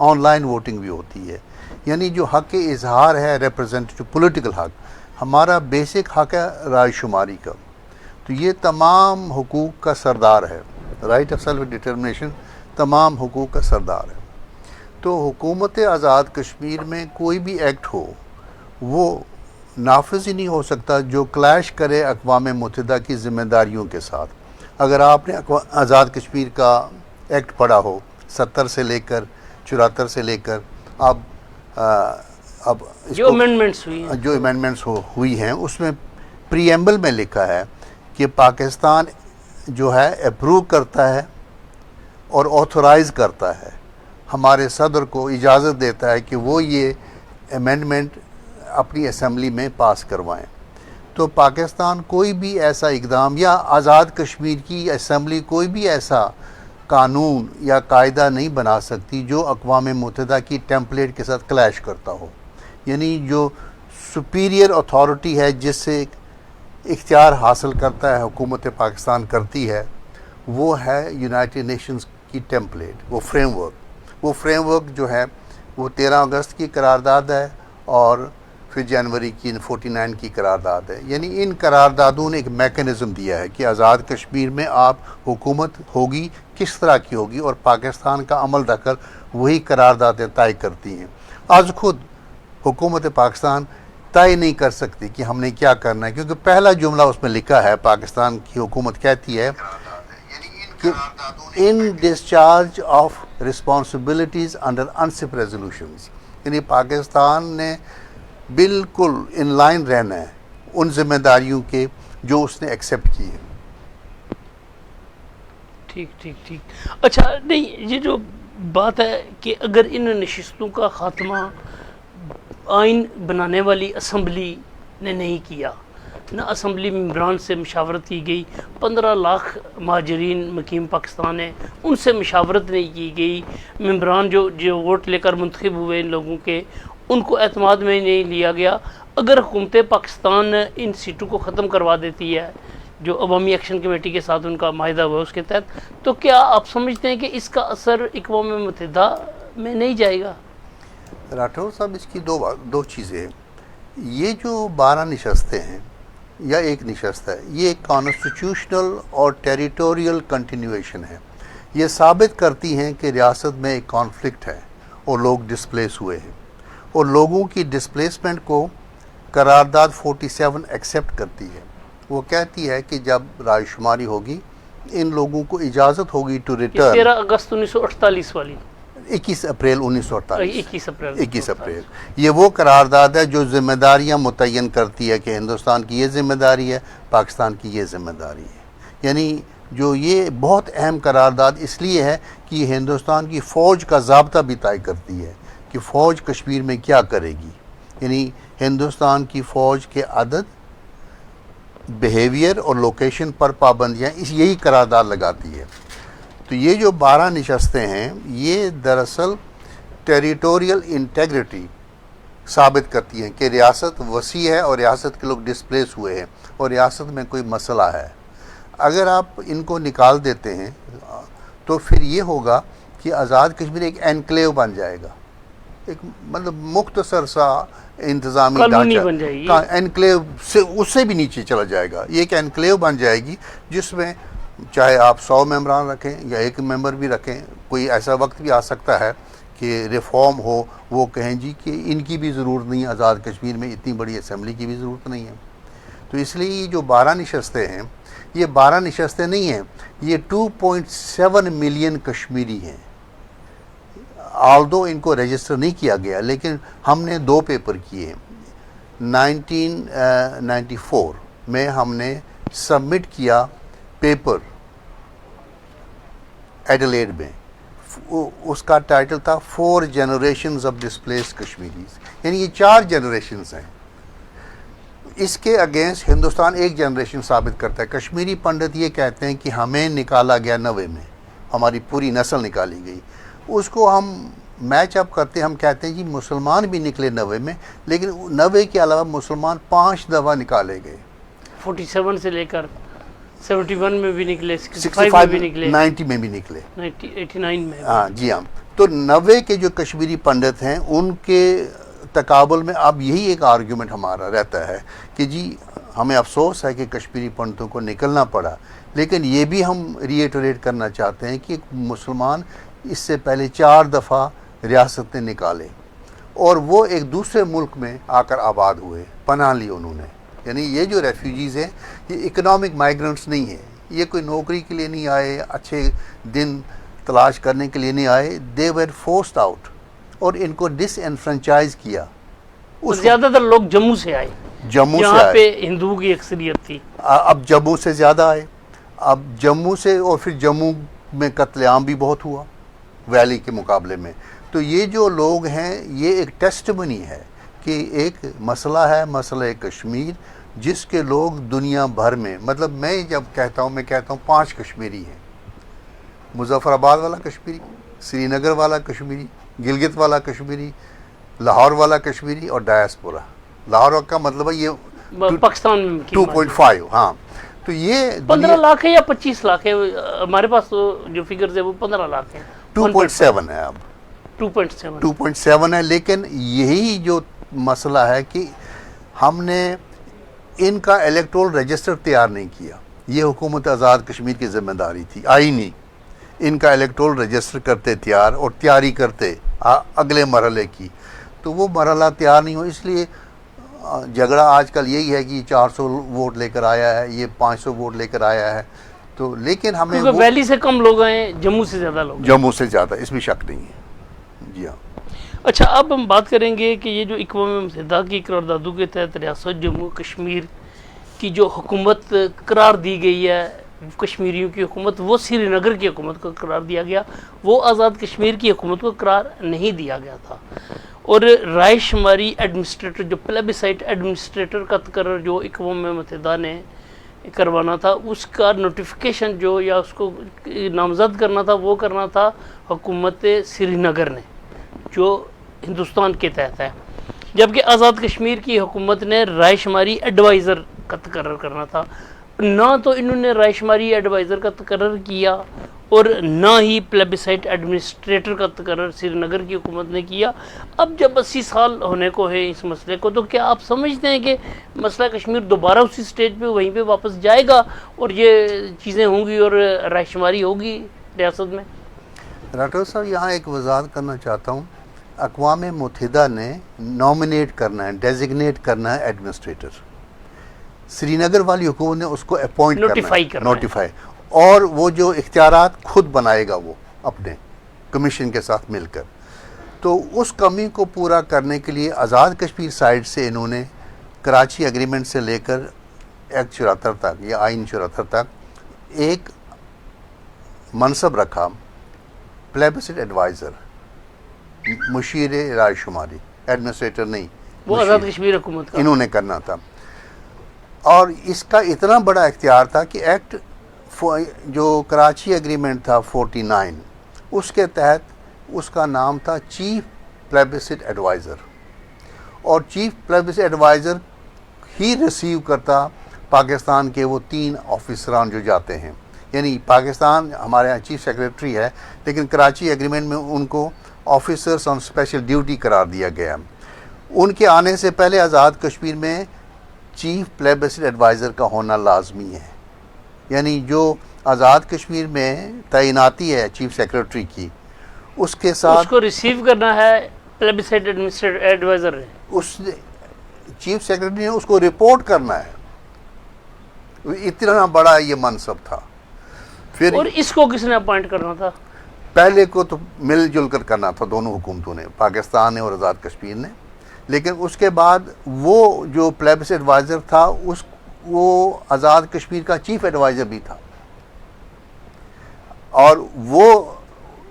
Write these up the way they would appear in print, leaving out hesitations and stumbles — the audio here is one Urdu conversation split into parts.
آن لائن ووٹنگ بھی ہوتی ہے. یعنی جو حق اظہار ہے ریپرزینٹیو پولیٹیکل حق, ہمارا بیسک حق ہے رائے شماری کا. تو یہ تمام حقوق کا سردار ہے, رائٹ آف سیلف ڈٹرمنیشن تمام حقوق کا سردار ہے. تو حکومت آزاد کشمیر میں کوئی بھی ایکٹ ہو وہ نافذ ہی نہیں ہو سکتا جو کلیش کرے اقوام متحدہ کی ذمہ داریوں کے ساتھ. اگر آپ نے آزاد کشمیر کا ایکٹ پڑھا ہو 70 سے لے کر 74 سے لے کر اب جو امینڈمنٹس ہوئی ہیں, جو امینڈمنٹس ہوئی ہیں, اس میں پریمبل میں لکھا ہے کہ پاکستان جو ہے اپروو کرتا ہے اور آتھورائز کرتا ہے, ہمارے صدر کو اجازت دیتا ہے کہ وہ یہ امینڈمنٹ اپنی اسمبلی میں پاس کروائیں. تو پاکستان کوئی بھی ایسا اقدام یا آزاد کشمیر کی اسمبلی کوئی بھی ایسا قانون یا قاعدہ نہیں بنا سکتی جو اقوام متحدہ کی ٹیمپلیٹ کے ساتھ کلیش کرتا ہو. یعنی جو سپیریئر اتھارٹی ہے جس سے اختیار حاصل کرتا ہے حکومت پاکستان کرتی ہے, وہ ہے یونائٹڈ نیشنز کی ٹیمپلیٹ, وہ فریم ورک. وہ فریم ورک جو ہے وہ 13 اگست کی قرارداد ہے اور پھر جنوری کی 49 کی قرارداد ہے. یعنی ان قراردادوں نے ایک میکنزم دیا ہے کہ آزاد کشمیر میں آپ حکومت ہوگی کس طرح کی ہوگی, اور پاکستان کا عمل رکھ کر وہی قراردادیں طے کرتی ہیں. آج خود حکومت پاکستان طے نہیں کر سکتی کہ ہم نے کیا کرنا ہے, کیونکہ پہلا جملہ اس میں لکھا ہے, پاکستان کی حکومت کہتی ہے کہ in discharge of responsibilities under UNCIP resolutions, یعنی پاکستان نے بالکل ان لائن رہنا ہے ان ذمہ داریوں کے جو اس نے ایکسیپٹ کی ہیں. ٹھیک. اچھا, نہیں یہ جو بات ہے کہ اگر ان نشستوں کا خاتمہ آئین بنانے والی اسمبلی نے نہیں کیا, نہ اسمبلی ممبران سے مشاورت کی گئی, 15 لاکھ مہاجرین مقیم پاکستان ہیں ان سے مشاورت نہیں کی گئی, ممبران جو ووٹ لے کر منتخب ہوئے ان لوگوں کے ان کو اعتماد میں نہیں لیا گیا. اگر حکومت پاکستان ان سیٹوں کو ختم کروا دیتی ہے جو عوامی ایکشن کمیٹی کے ساتھ ان کا معاہدہ ہوا ہے اس کے تحت, تو کیا آپ سمجھتے ہیں کہ اس کا اثر اقوام متحدہ میں نہیں جائے گا؟ راٹھور صاحب, اس کی دو چیزیں ہیں. یہ جو 12 نشستیں ہیں یا ایک نشست ہے, یہ کانسٹیٹیوشنل اور ٹیریٹوریل کنٹینیویشن ہے. یہ ثابت کرتی ہیں کہ ریاست میں ایک کانفلکٹ ہے اور لوگ ڈسپلیس ہوئے ہیں, اور لوگوں کی ڈسپلیسمنٹ کو قرارداد 47 ایکسیپٹ کرتی ہے. وہ کہتی ہے کہ جب رائے شماری ہوگی ان لوگوں کو اجازت ہوگی ٹو ریٹرن. 13 اگست 1948 والی, 21 اپریل 1948. 21 اپریل. یہ وہ قرارداد ہے جو ذمہ داریاں متعین کرتی ہے کہ ہندوستان کی یہ ذمہ داری ہے, پاکستان کی یہ ذمہ داری ہے. یعنی جو یہ بہت اہم قرارداد اس لیے ہے کہ یہ ہندوستان کی فوج کا ضابطہ بھی طے کرتی ہے کہ فوج کشمیر میں کیا کرے گی. یعنی ہندوستان کی فوج کے عدد, بیہیویئر اور لوکیشن پر پابندیاں یہی قرارداد لگاتی ہے. تو یہ جو 12 نشستیں ہیں یہ دراصل ٹیریٹوریل انٹیگریٹی ثابت کرتی ہیں کہ ریاست وسیع ہے اور ریاست کے لوگ ڈسپلیس ہوئے ہیں اور ریاست میں کوئی مسئلہ ہے. اگر آپ ان کو نکال دیتے ہیں تو پھر یہ ہوگا کہ آزاد کشمیر ایک انکلیو بن جائے گا, ایک مطلب مختصر سا انتظامی ڈھانچہ, انکلیو سے اس سے بھی نیچے چلا جائے گا. یہ ایک انکلیو بن جائے گی جس میں چاہے آپ 100 ممبران رکھیں یا ایک ممبر بھی رکھیں, کوئی ایسا وقت بھی آ سکتا ہے کہ ریفارم ہو, وہ کہیں جی کہ ان کی بھی ضرورت نہیں, آزاد کشمیر میں اتنی بڑی اسمبلی کی بھی ضرورت نہیں ہے. تو اس لیے یہ جو 12 نشستیں ہیں یہ 12 نشستیں نہیں ہیں, یہ 2.7 ملین کشمیری ہیں. آلدو ان کو رجسٹر نہیں کیا گیا, لیکن ہم نے 2 پیپر کیے. 1994 میں ہم نے سبمٹ کیا پیپر ایڈیلیڈ میں, اس کا ٹائٹل تھا 4 جنریشنز آف ڈسپلیس کشمیریز, یعنی یہ 4 جنریشنز ہیں. اس کے اگینسٹ ہندوستان ایک جنریشن ثابت کرتا ہے. کشمیری پنڈت یہ کہتے ہیں کہ ہمیں نکالا گیا 90 میں, ہماری پوری نسل نکالی گئی. اس کو ہم میچ اپ کرتے ہیں, ہم کہتے ہیں جی مسلمان بھی نکلے 90 میں, لیکن 90 کے علاوہ مسلمان 5 دفعہ نکالے گئے. 47 سے لے کر 71 میں بھی نکلے, 65 میں بھی نکلے, 90 میں بھی نکلے, 89 میں. ہاں جی ہاں. تو 90 کے جو کشمیری پنڈت ہیں ان کے تقابل میں اب یہی ایک آرگیومنٹ ہمارا رہتا ہے کہ جی ہمیں افسوس ہے کہ کشمیری پنڈتوں کو نکلنا پڑا، لیکن یہ بھی ہم ریٹریٹ کرنا چاہتے ہیں کہ مسلمان اس سے پہلے 4 دفعہ ریاستیں نکالے اور وہ ایک دوسرے ملک میں آ کر آباد ہوئے، پناہ لی انہوں نے. یعنی یہ جو ریفیوجیز ہیں یہ اکنامک مائیگرنٹس نہیں ہیں، یہ کوئی نوکری کے لیے نہیں آئے، اچھے دن تلاش کرنے کے لیے نہیں آئے. دے ویر فورسڈ آؤٹ اور ان کو ڈس انفرنچائز کیا. زیادہ تر لوگ جموں سے آئے، جموں سے جہاں آئے، پہ ہندوؤں کی اکثریت تھی. اب جموں سے زیادہ آئے، اب جموں سے، اور پھر جموں میں قتل عام بھی بہت ہوا ویلی کے مقابلے میں. تو یہ جو لوگ ہیں یہ ایک ٹیسٹمنی ہے کہ ایک مسئلہ ہے، مسئلہ کشمیر، جس کے لوگ دنیا بھر میں، مطلب میں جب کہتا ہوں، میں کہتا ہوں 5 کشمیری ہیں: مظفر آباد والا کشمیری، سری نگر والا کشمیری، گلگت والا کشمیری، لاہور والا کشمیری اور ڈایاسپورا. لاہور کا مطلب ہے یہ پاکستان میں 2.5. ہاں، تو یہ 15 لاکھ ہے یا 25 لاکھ ہے؟ ہمارے پاس تو جو فگرز ہے وہ 15 لاکھ ہیں. 2.7 ہے، اب 2.7 2.7 ہے. لیکن یہی جو مسئلہ ہے کہ ہم نے ان کا الیکٹرول رجسٹر تیار نہیں کیا. یہ حکومت آزاد کشمیر کی ذمہ داری تھی آئینی، ان کا الیکٹرول رجسٹر کرتے تیار اور تیاری کرتے اگلے مرحلے کی. تو وہ مرحلہ تیار نہیں ہو، اس لیے جھگڑا آج کل یہی ہے کہ یہ 400 ووٹ لے کر آیا ہے، یہ 500 ووٹ لے کر آیا ہے. تو لیکن ہمیں کیونکہ ویلی سے کم لوگ ہیں، جموں سے زیادہ لوگ ہیں. جموں سے زیادہ، اس میں شک نہیں ہے. جی ہاں. اچھا، اب ہم بات کریں گے کہ یہ جو اقوام متحدہ کی قراردادوں کے تحت ریاست جموں کشمیر کی جو حکومت قرار دی گئی ہے، کشمیریوں کی حکومت، وہ سری نگر کی حکومت کو قرار دیا گیا، وہ آزاد کشمیر کی حکومت کو قرار نہیں دیا گیا تھا. اور رائے شماری ایڈمنسٹریٹر، جو پلیبیسائٹ ایڈمنسٹریٹر کا تقرر جو اقوام متحدہ نے کروانا تھا، اس کا نوٹیفیکیشن جو یا اس کو نامزد کرنا تھا، وہ کرنا تھا حکومت سری نگر نے، جو ہندوستان کے تحت ہے. جبکہ آزاد کشمیر کی حکومت نے رائے شماری ایڈوائزر کا تقرر کرنا تھا. نہ تو انہوں نے رائے شماری ایڈوائزر کا تقرر کیا اور نہ ہی پلیبیسائٹ ایڈمنسٹریٹر کا تقرر سری نگر کی حکومت نے کیا. اب جب 80 سال ہونے کو ہے اس مسئلے کو، تو کیا آپ سمجھتے ہیں کہ مسئلہ کشمیر دوبارہ اسی سٹیج پہ وہیں پہ واپس جائے گا اور یہ چیزیں ہوں گی اور رائے شماری ہوگی ریاست میں؟ راٹھور صاحب، یہاں ایک وضاحت کرنا چاہتا ہوں. اقوام متحدہ نے نامنیٹ کرنا ہے، ڈیزگنیٹ کرنا ہے ایڈمنسٹریٹر. سری نگر والی حکومت نے اس کو اپوائنٹ کرنا، نوٹیفائی، اور وہ جو اختیارات خود بنائے گا وہ اپنے کمیشن کے ساتھ مل کر. تو اس کمی کو پورا کرنے کے لیے آزاد کشمیر سائڈ سے انہوں نے کراچی ایگریمنٹ سے لے کر ایکٹ 74 تک یا آئین 74 تک ایک منصب رکھا، پلیبیسائٹ ایڈوائزر، مشیر رائے شماری، ایڈمنسٹریٹر نہیں، وہ آزاد کشمیر حکومت کا انہوں نے کرنا تھا. اور اس کا اتنا بڑا اختیار تھا کہ ایکٹ جو کراچی ایگریمنٹ تھا 49، اس کے تحت اس کا نام تھا چیف پلیبیسائٹ ایڈوائزر. اور چیف پلیبیسائٹ ایڈوائزر ہی ریسیو کرتا پاکستان کے وہ 3 آفیسران جو جاتے ہیں. یعنی پاکستان ہمارے یہاں چیف سیکریٹری ہے، لیکن کراچی ایگریمنٹ میں ان کو آفیسرس آن اسپیشل ڈیوٹی قرار دیا گیا. ان کے آنے سے پہلے آزاد کشمیر میں چیف پلیبیسائٹ ایڈوائزر کا ہونا لازمی ہے. یعنی جو آزاد کشمیر میں تعیناتی ہے چیف سیکریٹری کی، اس کے ساتھ اس کو ریسیو کرنا ہے پلیبیسائٹ ایڈوائزر نے، اس چیف سیکریٹری نے اس کو رپورٹ کرنا ہے. اتنا بڑا یہ منصب تھا. پھر اور اس کو کس نے اپوائنٹ کرنا تھا؟ پہلے کو تو مل جل کر کرنا تھا دونوں حکومتوں نے، پاکستان نے اور آزاد کشمیر نے. لیکن اس کے بعد وہ جو پلیبیسائٹ ایڈوائزر تھا وہ آزاد کشمیر کا چیف ایڈوائزر بھی تھا، اور وہ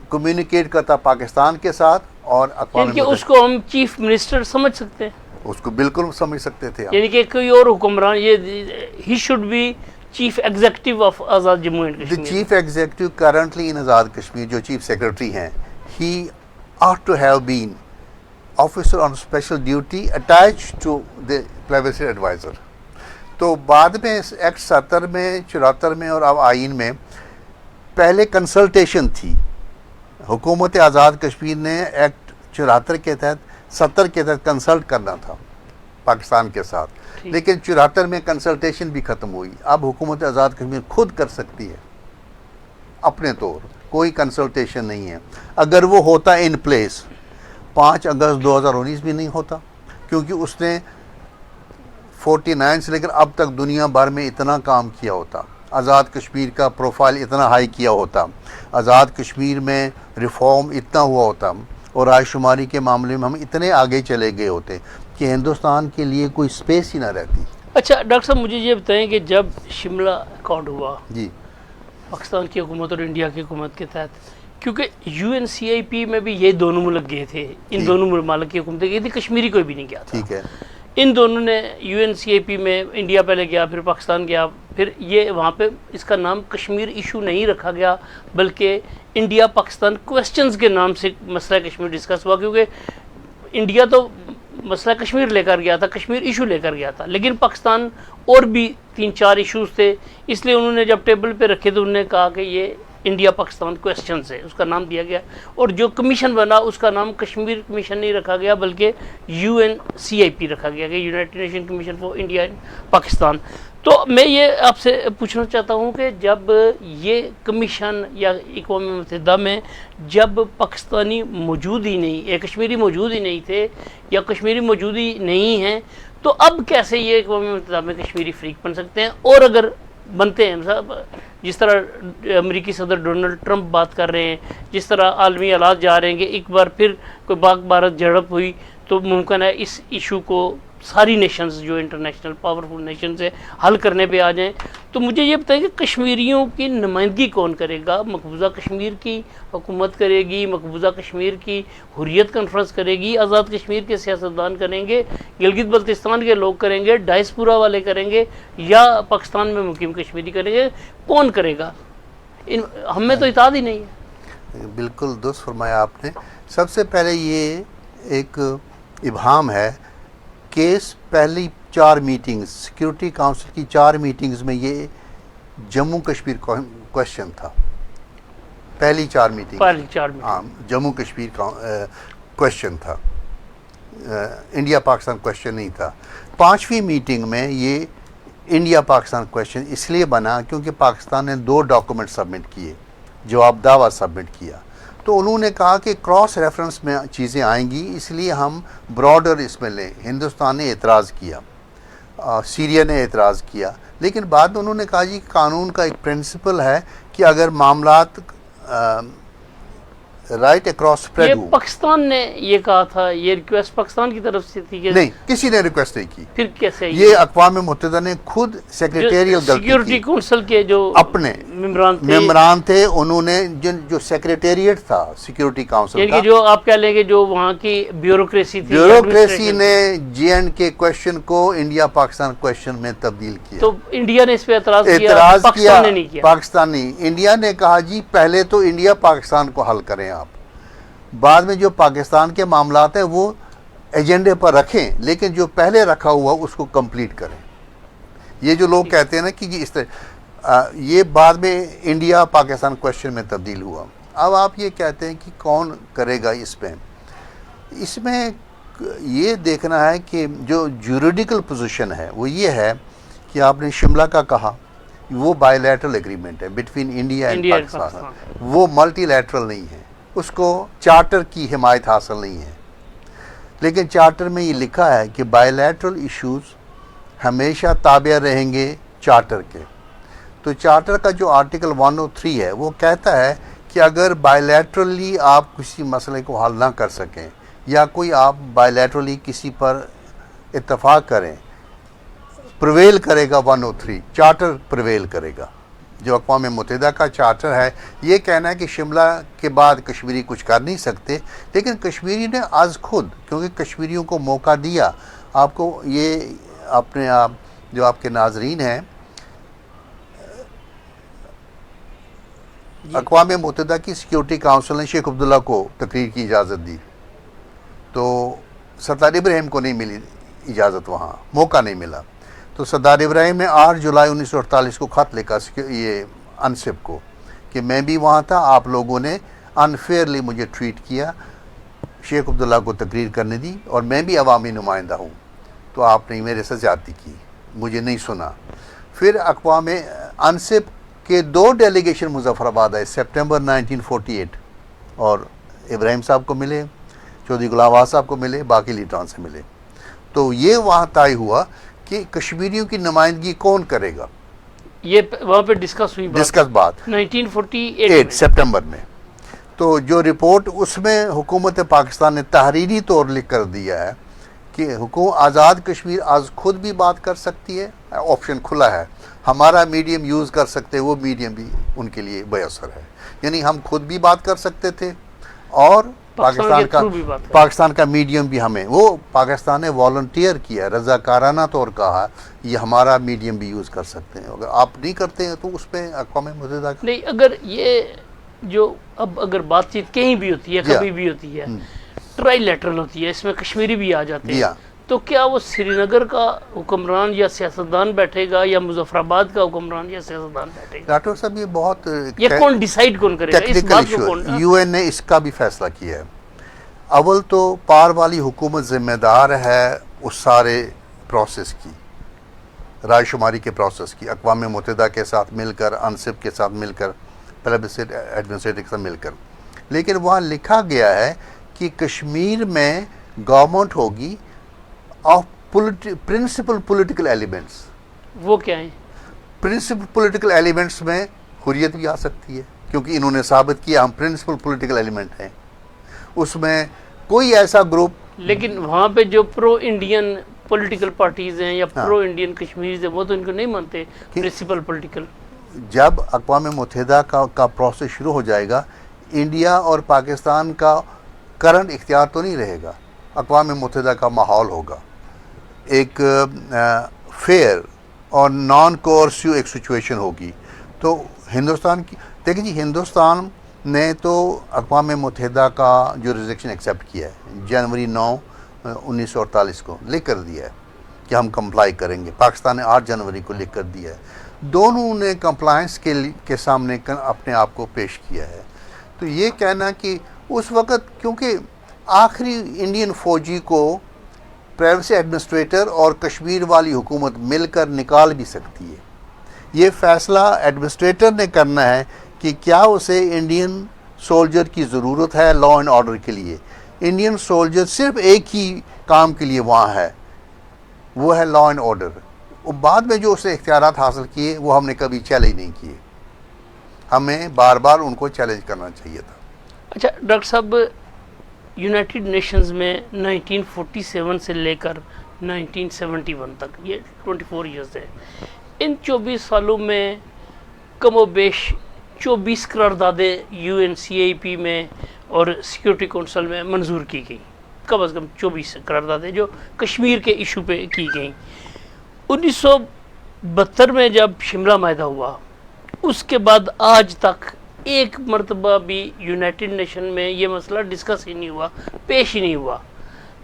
کمیونیکیٹ کرتا پاکستان کے ساتھ اور اقوام یعنی کہ اس کو ہم چیف منسٹر سمجھ سکتے ہیں؟ اس کو بالکل سمجھ سکتے تھے. یعنی کہ کوئی اور حکمران، یہ ہی should be chief executive of Azad Jammu and the Kashmir. Chief executive currently in Azad Kashmir جو چیف سیکریٹری ہیں، ہی ought to have been officer on special duty attached to the prebascite advisor. تو بعد میں ایکٹ 70 میں 74 میں اور اب آئین میں پہلے کنسلٹیشن تھی حکومت آزاد کشمیر نے ایکٹ 74 کے تحت 70 کے تحت کنسلٹ کرنا تھا پاکستان کے ساتھ، ٹھیک۔ لیکن 74 میں کنسلٹیشن بھی ختم ہوئی۔ اب حکومت آزاد کشمیر خود کر سکتی ہے اپنے طور، کوئی کنسلٹیشن نہیں ہے۔ اگر وہ ہوتا ان پلیس 5 اگست 2019 بھی نہیں ہوتا، کیونکہ اس نے 49 سے لے کر اب تک دنیا بھر میں اتنا کام کیا ہوتا، آزاد کشمیر کا پروفائل اتنا ہائی کیا ہوتا، آزاد کشمیر میں ریفارم اتنا ہوا ہوتا، اور رائے شماری کے معاملے میں ہم اتنے آگے چلے گئے ہوتے کہ ہندوستان کے لیے کوئی سپیس ہی نہ رہتی۔ اچھا ڈاکٹر صاحب مجھے یہ بتائیں کہ جب شملہ اکارڈ ہوا جی پاکستان کی حکومت اور انڈیا کی حکومت کے تحت، کیونکہ UNCIP میں بھی یہ دونوں ملک گئے تھے، ان دونوں ممالک کی حکومتیں گئی تھی، کشمیری کوئی بھی نہیں گیا تھا۔ ٹھیک ہے، ان دونوں نے UNCIP میں انڈیا پہلے گیا، پھر پاکستان گیا، پھر یہ وہاں پہ اس کا نام کشمیر ایشو نہیں رکھا گیا، بلکہ انڈیا پاکستان کویسچنز کے نام سے مسئلہ کشمیر ڈسکس ہوا، کیونکہ انڈیا تو مسئلہ کشمیر لے کر گیا تھا، کشمیر ایشو لے کر گیا تھا، لیکن پاکستان اور بھی 3-4 ایشوز تھے، اس لیے انہوں نے جب ٹیبل پہ رکھے تو انہوں نے کہا کہ یہ انڈیا پاکستان کویسچنز ہے، اس کا نام دیا گیا، اور جو کمیشن بنا اس کا نام کشمیر کمیشن نہیں رکھا گیا بلکہ UNCIP رکھا گیا کہ United nation commission for India and Pakistan. تو میں یہ آپ سے پوچھنا چاہتا ہوں کہ جب یہ کمیشن یا اقوام متحدہ میں جب پاکستانی موجود ہی نہیں، کشمیری موجود ہی نہیں تھے یا کشمیری موجود ہی نہیں ہیں، تو اب کیسے یہ اقوام متحدہ میں کشمیری فریق بن سکتے ہیں؟ اور اگر بنتے ہیں صاحب، جس طرح امریکی صدر ڈونلڈ ٹرمپ بات کر رہے ہیں، جس طرح عالمی حالات جا رہے ہیں کہ ایک بار پھر کوئی پاک بھارت جھڑپ ہوئی تو ممکن ہے اس ایشو کو ساری نیشنز جو انٹرنیشنل پاورفل نیشنز ہیں حل کرنے پہ آ جائیں، تو مجھے یہ بتائیں کہ کشمیریوں کی نمائندگی کون کرے گا؟ مقبوضہ کشمیر کی حکومت کرے گی، مقبوضہ کشمیر کی حریت کانفرنس کرے گی، آزاد کشمیر کے سیاستدان کریں گے، گلگت بلتستان کے لوگ کریں گے، ڈائسپورا والے کریں گے، یا پاکستان میں مقیم کشمیری کریں گے؟ کون کرے گا؟ ہم میں تو اطاعت ہی نہیں ہے۔ بالکل درست فرمایا آپ نے۔ سب سے پہلے یہ ایک ابہام ہے، کیس پہلی 4 میٹنگز سیکیورٹی کونسل کی 4 میٹنگز میں یہ جموں کشمیر کویشچن تھا، پہلی 4 میٹنگ، ہاں جموں کشمیر کا کویشچن تھا، انڈیا پاکستان کویشچن نہیں تھا۔ 5ویں میٹنگ میں یہ انڈیا پاکستان کویشچن اس لیے بنا کیونکہ پاکستان نے 2 ڈاکومنٹ سبمٹ کیے، جواب دعویٰ سبمٹ کیا، تو انہوں نے کہا کہ کراس ریفرنس میں چیزیں آئیں گی، اس لیے ہم براڈر اس میں لیں۔ ہندوستان نے اعتراض کیا، سیریا نے اعتراض کیا، لیکن بعد میں انہوں نے کہا جی قانون کا ایک پرنسپل ہے کہ اگر معاملات رائٹ اکراس اسپریڈ ہو۔ پاکستان نے یہ کہا تھا، یہ ریکویسٹ پاکستان کی طرف سے تھی کہ نہیں، کسی نے ریکویسٹ نہیں کی، پھر کیسے یہ اقوام متحدہ نے خود سیکریٹریل غلطی سیکیورٹی کی، کونسل کے جو اپنے ممبران تھے انہوں نے جو سیکریٹریٹ تھا سیکیورٹی کونسل کا، یعنی جو آپ کہہ لیں کہ جو وہاں کی بیوروکریسی تھی، بیوروکریسی نے JNK کویشچن کو انڈیا پاکستان کویشچن میں تبدیل کیا، تو انڈیا نے اس پہ اعتراض کیا، اعتراض کیا، پاکستان نے نہیں کیا۔ پاکستان نہیں، انڈیا نے کہا جی پہلے تو انڈیا پاکستان کو حل کریں، آپ بعد میں جو پاکستان کے معاملات ہیں وہ ایجنڈے پر رکھیں، لیکن جو پہلے رکھا ہوا اس کو کمپلیٹ کریں۔ یہ جو لوگ کہتے ہیں نا کہ اس طرح یہ بعد میں انڈیا پاکستان کویشچن میں تبدیل ہوا۔ اب آپ یہ کہتے ہیں کہ کون کرے گا اس میں یہ دیکھنا ہے کہ جو جوریڈیکل پوزیشن ہے وہ یہ ہے کہ آپ نے شملہ کا کہا، وہ بائی لیٹرل ایگریمنٹ ہے بٹوین انڈیا اینڈ پاکستان، وہ ملٹی لیٹرل نہیں ہے، اس کو چارٹر کی حمایت حاصل نہیں ہے، لیکن چارٹر میں یہ لکھا ہے کہ بائی لیٹرل ایشوز ہمیشہ تابع رہیں گے چارٹر کے۔ تو چارٹر کا جو آرٹیکل 103 ہے وہ کہتا ہے کہ اگر بائی لیٹرلی آپ کسی مسئلے کو حل نہ کر سکیں یا کوئی آپ بائی لیٹرلی کسی پر اتفاق کریں، پرویل کرے گا 103، چارٹر پرویل کرے گا۔ جو اقوام متحدہ کا چارٹر ہے یہ کہنا ہے کہ شملہ کے بعد کشمیری کچھ کر نہیں سکتے، لیکن کشمیری نے از خود، کیونکہ کشمیریوں کو موقع دیا، آپ کو یہ اپنے آپ جو آپ کے ناظرین ہیں، اقوام متحدہ کی سیکیورٹی کونسل نے شیخ عبداللہ کو تقریر کی اجازت دی، تو سردار ابراہیم کو نہیں ملی اجازت، وہاں موقع نہیں ملا، تو سردار ابراہیم نے 8 جولائی 1948 کو خط لکھا یہ انصب کو کہ میں بھی وہاں تھا، آپ لوگوں نے انفیئرلی مجھے ٹریٹ کیا، شیخ عبداللہ کو تقریر کرنے دی، اور میں بھی عوامی نمائندہ ہوں، تو آپ نے میرے سے زیادتی کی، مجھے نہیں سنا۔ پھر اقوام انصب کے 2 ڈیلیگیشن مظفر آباد آئے سپٹمبر 1948، اور ابراہیم صاحب کو ملے، چودھری غلام آباد صاحب کو ملے، باقی لیڈران سے ملے۔ تو یہ وہاں طے ہوا کہ کشمیریوں کی نمائندگی کون کرے گا، یہ وہاں پہ ڈسکس ہوئی بات 1948 سپٹمبر میں۔ تو جو رپورٹ اس میں حکومت پاکستان نے تحریری طور لکھ کر دیا ہے کہ آزاد کشمیر آج خود بھی بات کر سکتی ہے، آپشن کھلا ہے، ہمارا میڈیم یوز کر سکتے، وہ میڈیم بھی ان کے لیے میسر ہے، یعنی ہم خود بھی بات کر سکتے تھے، اور پاکستان کا میڈیم بھی ہمیں، وہ پاکستان نے والنٹیئر کیا، رضاکارانہ طور کہا یہ ہمارا میڈیم بھی یوز کر سکتے ہیں، اگر آپ نہیں کرتے ہیں تو اس پہ اقوام متحدہ نہیں، اگر یہ جو اب اگر بات چیت کہیں بھی ہوتی ہے، کبھی بھی ہوتی ہے، ٹرائی لیٹرل ہوتی ہے، اس میں کشمیری بھی آ جاتے ہیں، تو کیا وہ سری نگر کا حکمران یا سیاستدان بیٹھے گا یا مظفر آباد کا حکمران یا سیاستدان بیٹھے گا؟ ڈاکٹر صاحب یہ بہت کون ڈیسائیڈ کون کرے گا اس بات کو؟ کون یو این نے اس کا بھی فیصلہ کیا ہے۔ اول تو پار والی حکومت ذمہ دار ہے اس سارے پروسیس کی، رائے شماری کے پروسیس کی، اقوام متحدہ کے ساتھ مل کر، انصب کے ساتھ مل کر، پلیبسسٹ ایڈمنسٹریٹر کے ساتھ مل کر، لیکن وہاں لکھا گیا ہے کہ کشمیر میں گورنمنٹ ہوگی آف پرنسپل پولیٹیکل ایلیمنٹس۔ وہ کیا ہیں؟ پرنسپل پولیٹیکل ایلیمنٹس میں حریت بھی آ سکتی ہے، کیونکہ انہوں نے ثابت کیا ہم پرنسپل پولیٹیکل ایلیمنٹ ہیں، اس میں کوئی ایسا گروپ، لیکن وہاں پہ جو پرو انڈین پولیٹیکل پارٹیز ہیں یا پرو انڈین کشمیریز ہیں وہ تو ان کو نہیں مانتے پرنسپل پولیٹیکل۔ جب اقوام متحدہ کا پروسیس شروع ہو جائے گا، انڈیا اور پاکستان کا کرنٹ اختیار تو نہیں رہے گا، اقوام متحدہ کا ماحول ہوگا، ایک فیئر اور نان کوئرسیو ایک سچویشن ہوگی۔ تو ہندوستان کی دیکھیں جی، ہندوستان نے تو اقوام متحدہ کا جو ریزیکشن ایکسیپٹ کیا ہے جنوری 9 1948 کو لکھ کر دیا ہے کہ ہم کمپلائی کریں گے، پاکستان نے 8 جنوری کو لکھ کر دیا ہے، دونوں نے کمپلائنس کے سامنے اپنے آپ کو پیش کیا ہے۔ تو یہ کہنا کہ اس وقت کیونکہ آخری انڈین فوجی کو پرائیویسی ایڈمنسٹریٹر اور کشمیر والی حکومت مل کر نکال بھی سکتی ہے، یہ فیصلہ ایڈمنسٹریٹر نے کرنا ہے کہ کیا اسے انڈین سولجر کی ضرورت ہے لا اینڈ آرڈر کے لیے۔ انڈین سولجر صرف ایک ہی کام کے لیے وہاں ہے، وہ ہے لا اینڈ آرڈر، اور بعد میں جو اسے اختیارات حاصل کیے وہ ہم نے کبھی چیلنج نہیں کیے، ہمیں بار بار ان کو چیلنج کرنا چاہیے تھا۔ اچھا ڈاکٹر صاحب، یونائٹڈ نیشنز میں 1947 سے لے کر 1971 تک، یہ 24 ایئرز ہے، ان 24 سالوں میں کم و بیش 24 قراردادیں یو این سی آئی پی میں اور سیکورٹی کونسل میں منظور کی گئی، کم از کم 24 قراردادیں جو کشمیر کے ایشو پہ کی گئیں۔ 1972 میں جب شملہ معاہدہ ہوا، اس کے بعد آج تک ایک مرتبہ بھی یونائٹڈ نیشن میں یہ مسئلہ ڈسکس ہی نہیں ہوا، پیش ہی نہیں ہوا۔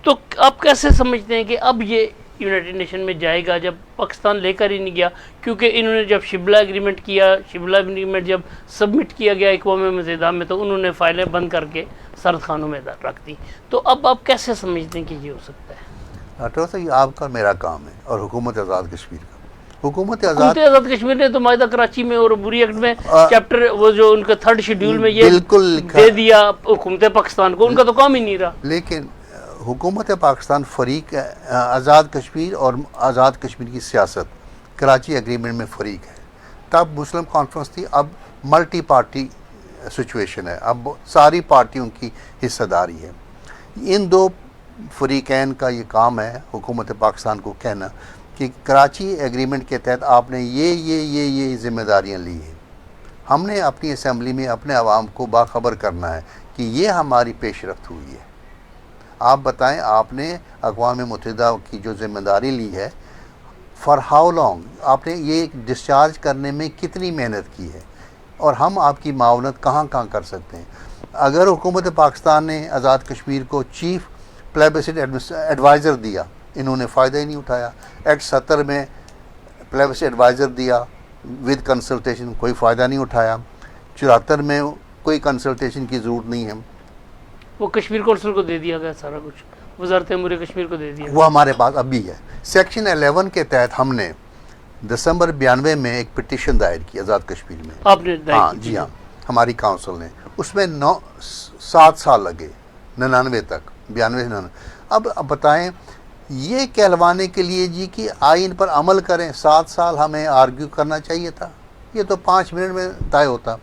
تو آپ کیسے سمجھتے ہیں کہ اب یہ یونائٹڈ نیشن میں جائے گا جب پاکستان لے کر ہی نہیں گیا؟ کیونکہ انہوں نے جب شملہ ایگریمنٹ کیا، شملہ ایگریمنٹ جب سبمٹ کیا گیا اقوام متحدہ میں، تو انہوں نے فائلیں بند کر کے سرد خانوں میں رکھ دی۔ تو اب آپ کیسے سمجھتے ہیں کہ یہ ہو سکتا ہے؟ ڈاکٹر صاحب، یہ آپ کا میرا کام ہے اور حکومت آزاد کشمیر کا۔ حکومت آزاد کشمیر نے تو معاہدہ کراچی میں اور عبوری ایکٹ میں چیپٹر وہ جو ان کا 3rd شیڈول میں یہ دے دیا حکومت پاکستان کو، ان کا تو کام ہی نہیں رہا۔ لیکن حکومت پاکستان فریق آزاد کشمیر اور آزاد کشمیر کی سیاست کراچی ایگریمنٹ میں فریق ہے۔ تب مسلم کانفرنس تھی، اب ملٹی پارٹی سچویشن ہے، اب ساری پارٹیوں کی حصہ داری ہے۔ ان دو فریقین کا یہ کام ہے حکومت پاکستان کو کہنا کہ کراچی ایگریمنٹ کے تحت آپ نے یہ ذمہ داریاں لی ہیں، ہم نے اپنی اسمبلی میں اپنے عوام کو باخبر کرنا ہے کہ یہ ہماری پیش رفت ہوئی ہے۔ آپ بتائیں، آپ نے اقوام متحدہ کی جو ذمہ داری لی ہے، فار ہاؤ لانگ آپ نے یہ ڈسچارج کرنے میں کتنی محنت کی ہے، اور ہم آپ کی معاونت کہاں کر سکتے ہیں؟ اگر حکومت پاکستان نے آزاد کشمیر کو چیف پلیبسسٹ ایڈوائزر دیا، انہوں نے فائدہ ہی نہیں اٹھایا۔ ایکٹ 70 میں پلیبسسٹ ایڈوائزر دیا ود کنسلٹیشن، کوئی فائدہ نہیں اٹھایا۔ 74 میں کوئی کنسلٹیشن کی ضرورت نہیں ہے. وہ کشمیر کونسل کو دے دیا گیا سارا کچھ, وزارت امور کشمیر کو دے دیا. وہ ہمارے پاس اب بھی ہے. سیکشن 11 کے تحت ہم نے دسمبر 92 میں ایک پٹیشن دائر کی آزاد کشمیر میں. آپ نے ہاں جی ہاں, ہماری کونسل نے. اس میں 7 سال لگے, 99 تک, 92 99. اب بتائیں یہ کہلوانے کے لیے جی کہ آئین پر عمل کریں 7 سال ہمیں آرگیو کرنا چاہیے تھا, یہ تو 5 منٹ میں طے ہوتا.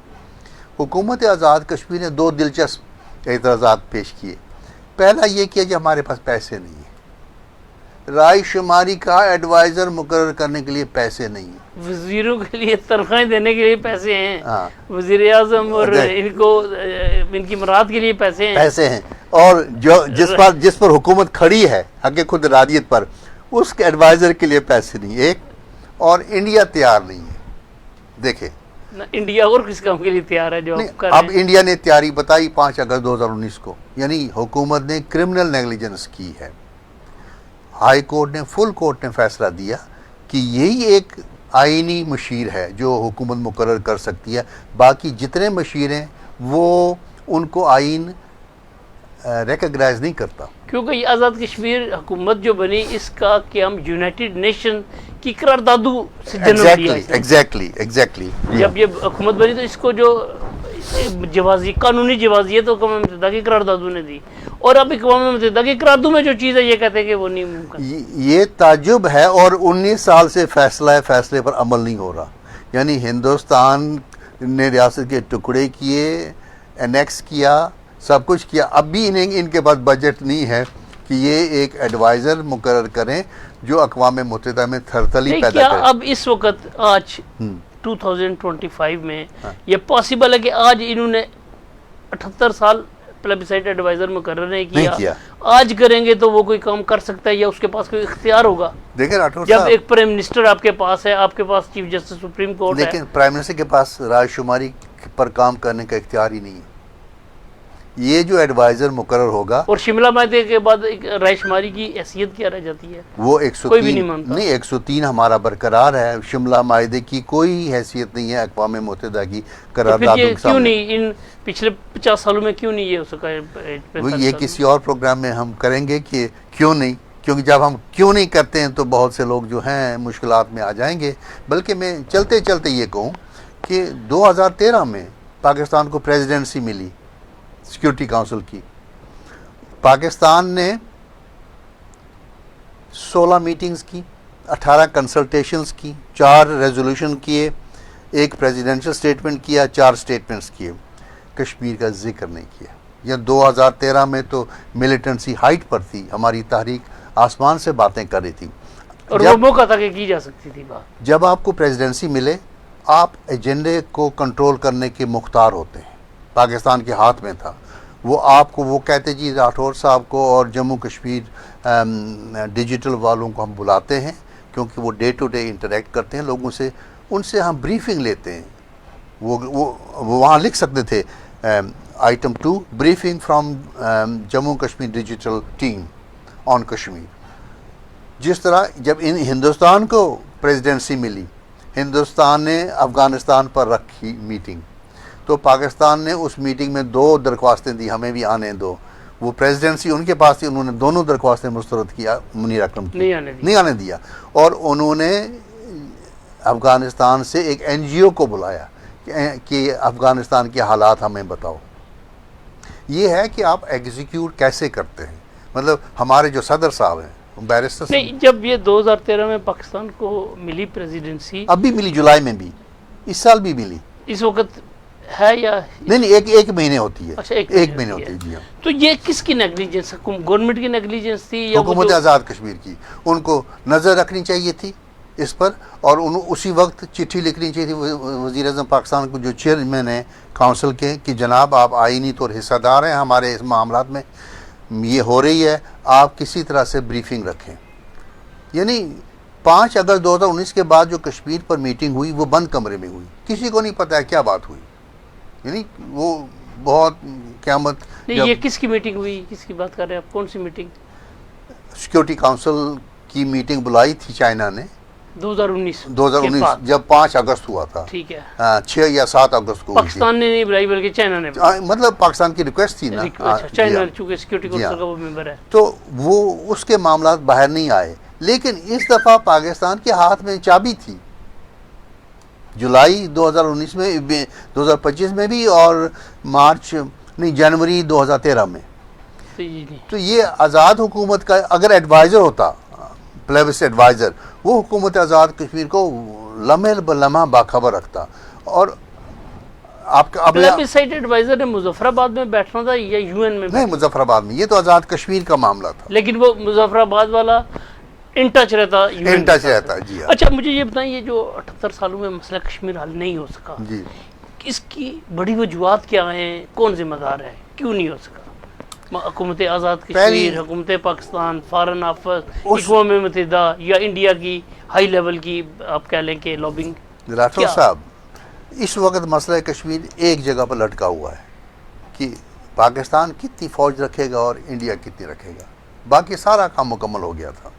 حکومت آزاد کشمیر نے 2 دلچسپ اعتراضات پیش کیے. پہلا یہ کیا کہ ہمارے پاس پیسے نہیں ہیں, رائے شماری کا ایڈوائزر مقرر کرنے کے لیے پیسے نہیں ہیں, وزیروں کے لیے تنخواہیں دینے کے لیے پیسے ہیں, ہاں وزیر اعظم اور ان کو ان کی مراد کے لیے پیسے ہیں, اور جس پر حکومت کھڑی ہے حق خود ارادیت پر, اس کے ایڈوائزر کے لیے پیسے نہیں ایک, اور انڈیا تیار نہیں ہے. دیکھیں انڈیا اور کس کام کے لیے تیار ہے جو آپ کر رہے اب ہیں؟ انڈیا نے تیاری بتائی 5 اگست 2019 کو, یعنی حکومت نے کرمنل نیگلیجنس کی ہے. ہائی کورٹ نے, فل کورٹ نے فیصلہ دیا کہ یہی ایک آئینی مشیر ہے جو حکومت مقرر کر سکتی ہے, باقی جتنے مشیر ہیں وہ ان کو آئین ریکگنائز نہیں کرتا. کیونکہ یہ آزاد کشمیر حکومت جو بنی اس کا قیام یونائٹڈ نیشن کی قراردادوں سے جنم لیا. ایگزیکٹلی جب یہ حکومت بنی تو اس کو جو قانونی جوازیت تو اقوام متحدہ کی قراردادوں نے دی, اور اب اقوام متحدہ کی قراردادوں میں جو چیز ہے یہ کہتے ہیں کہ وہ نہیں ممکن. یہ تعجب ہے, اور 19 سال سے فیصلے پر عمل نہیں ہو رہا. یعنی ہندوستان نے ریاست کے ٹکڑے کیے, انیکس کیا, سب کچھ کیا, اب بھی ان کے پاس بجٹ نہیں ہے کہ یہ ایک ایڈوائزر مقرر کریں جو اقوام متحدہ میں تھرتلی پیدا کیا کرے. اب اس وقت آج 2025 میں یہ پاسبل ہے کہ آج انہوں نے 78 سال پلیبیسائٹ ایڈوائزر مقرر نہیں کیا, آج کریں گے تو وہ کوئی کام کر سکتا ہے یا اس کے پاس کوئی اختیار ہوگا؟ دیکھیں راٹھور جب صاحب, ایک پرائم منسٹر آپ کے پاس ہے, آپ کے پاس چیف جسٹس سپریم کورٹ ہے, لیکن پرائم منسٹر کے پاس رائے شماری پر کام کرنے کا اختیار ہی نہیں ہے. یہ جو ایڈوائزر مقرر ہوگا, اور شملہ معاہدے کے بعد ایک رائے شماری کی حیثیت کیا رہ جاتی ہے؟ وہ کوئی بھی 103 نہیں مانتا. نہیں 103 ہمارا برقرار ہے. شملہ معاہدے کی کوئی حیثیت نہیں ہے اقوام متحدہ کی تو پھر قراردادوں یہ کے کیوں سامنے. نہیں ان پچھلے 50 سالوں میں کیوں نہیں یہ ہو سکا؟ یہ کسی اور پروگرام میں ہم کریں گے کہ کیوں نہیں, کیونکہ جب ہم کیوں نہیں کرتے ہیں تو بہت سے لوگ جو ہیں مشکلات میں آ جائیں گے. بلکہ میں چلتے چلتے یہ کہوں کہ 2013 میں پاکستان کو پریزیڈنسی ملی سیکورٹی کونسل کی. پاکستان نے 16 میٹنگز کی, 18 کنسلٹیشنز کی, 4 ریزولوشن کیے, ایک پریزیڈنشل سٹیٹمنٹ کیا, 4 سٹیٹمنٹس کیے. کشمیر کا ذکر نہیں کیا. یا 2013 میں تو ملیٹنسی ہائٹ پر تھی, ہماری تحریک آسمان سے باتیں کر رہی تھی. اور وہ موقع تھا کہ کی جا سکتی تھی بات. جب آپ کو پریزیڈنسی ملے آپ ایجنڈے کو کنٹرول کرنے کے مختار ہوتے ہیں. پاکستان کے ہاتھ میں تھا وہ, آپ کو وہ کہتے جی راٹھور صاحب کو اور جموں کشمیر ڈیجیٹل والوں کو ہم بلاتے ہیں کیونکہ وہ ڈے ٹو ڈے انٹریکٹ کرتے ہیں لوگوں سے, ان سے ہم بریفنگ لیتے ہیں. وہ وہاں لکھ سکتے تھے item 2 briefing from Jammu Kashmir digital team on Kashmir. جس طرح جب ہندوستان کو پریزیڈنسی ملی, ہندوستان نے افغانستان پر رکھی میٹنگ, تو پاکستان نے اس میٹنگ میں 2 درخواستیں دی, ہمیں بھی آنے دو. وہ پریزیڈنسی ان کے پاس تھی, انہوں نے دونوں درخواستیں مسترد کیا, منیر اکرم کی نہیں آنے دیا. اور انہوں نے افغانستان سے ایک NGO کو بلایا کہ افغانستان کے حالات ہمیں بتاؤ. یہ ہے کہ آپ ایگزیکیوٹ کیسے کرتے ہیں. مطلب ہمارے جو صدر صاحب ہیں بیرسٹر نہیں, جب یہ 2013 میں پاکستان کو ملی پریزیڈنسی, اب بھی ملی, جولائی میں بھی, اس سال بھی ملی, اس وقت ہے یا نہیں ایک مہینے ہوتی ہے. اچھا, ایک مہینے ہوتی ہے جی ہاں. تو یہ کس کی نیگلیجنس, گورنمنٹ کی نیگلیجنس تھی یا حکومت آزاد کشمیر کی؟ ان کو نظر رکھنی چاہیے تھی اس پر, اور اسی وقت چٹھی لکھنی چاہیے تھی وزیر اعظم پاکستان کو جو چیئرمین ہیں کونسل کے کہ جناب آپ آئینی طور حصہ دار ہیں ہمارے اس معاملات میں, یہ ہو رہی ہے, آپ کسی طرح سے بریفنگ رکھیں. یعنی 5 اگست 2019 کے بعد جو کشمیر پر میٹنگ ہوئی وہ بند کمرے میں ہوئی, کسی کو نہیں پتا ہے کیا بات ہوئی. یعنی وہ بہت قیامت. نہیں, یہ کس کی میٹنگ ہوئی, کس کی بات کر رہے ہیں آپ, کون سی میٹنگ؟ سیکورٹی کونسل کی میٹنگ بلائی تھی چائنا نے, 2019 2019 جب 5 اگست ہوا تھا، ٹھیک ہے، 6 یا 7 اگست کو ہوئی تھی۔ پاکستان نے نہیں بلائی بلکہ چائنا نے بلائی۔ مطلب پاکستان کی ریکویسٹ تھی نا، اچھا، جی چائنا ہاں، چونکہ سیکورٹی جی ہاں۔ کونسل کا وہ ممبر ہے۔ تو وہ اس کے معاملات باہر نہیں آئے، لیکن اس دفعہ پاکستان کے ہاتھ میں چابی تھی، جولائی 2019 میں، 2025 میں بھی، اور جنوری 2013 میں۔ تو یہ آزاد حکومت کا اگر ایڈوائزر ہوتا، پلیبس ایڈوائزر، وہ حکومت آزاد کشمیر کو لمحے بلمحہ باخبر رکھتا۔ اور آپ کا پلیبسائٹ ایڈوائزر نے مظفر آباد میں بیٹھنا تھا یا یو این میں؟ نہیں، مظفر آباد میں، یہ تو آزاد کشمیر کا معاملہ تھا، لیکن وہ مظفر آباد والا ان ٹچ رہتا، ان ٹچ رہتا، جی ہاں۔ اچھا مجھے یہ بتائیں، یہ جو 78 سالوں میں مسئلہ کشمیر حل نہیں ہو سکا، جی، اس کی بڑی وجوہات کیا ہیں؟ کون ذمہ دار ہے؟ کیوں نہیں ہو سکا؟ حکومت آزاد کشمیر، حکومت پاکستان، فارن آفس، اقوام متحدہ، یا انڈیا کی ہائی لیول کی آپ کہہ لیں کہ لابنگ؟ راٹھور صاحب، اس وقت مسئلہ کشمیر ایک جگہ پر لٹکا ہوا ہے کہ پاکستان کتنی فوج رکھے گا اور انڈیا کتنی رکھے گا۔ باقی سارا کام مکمل ہو گیا تھا،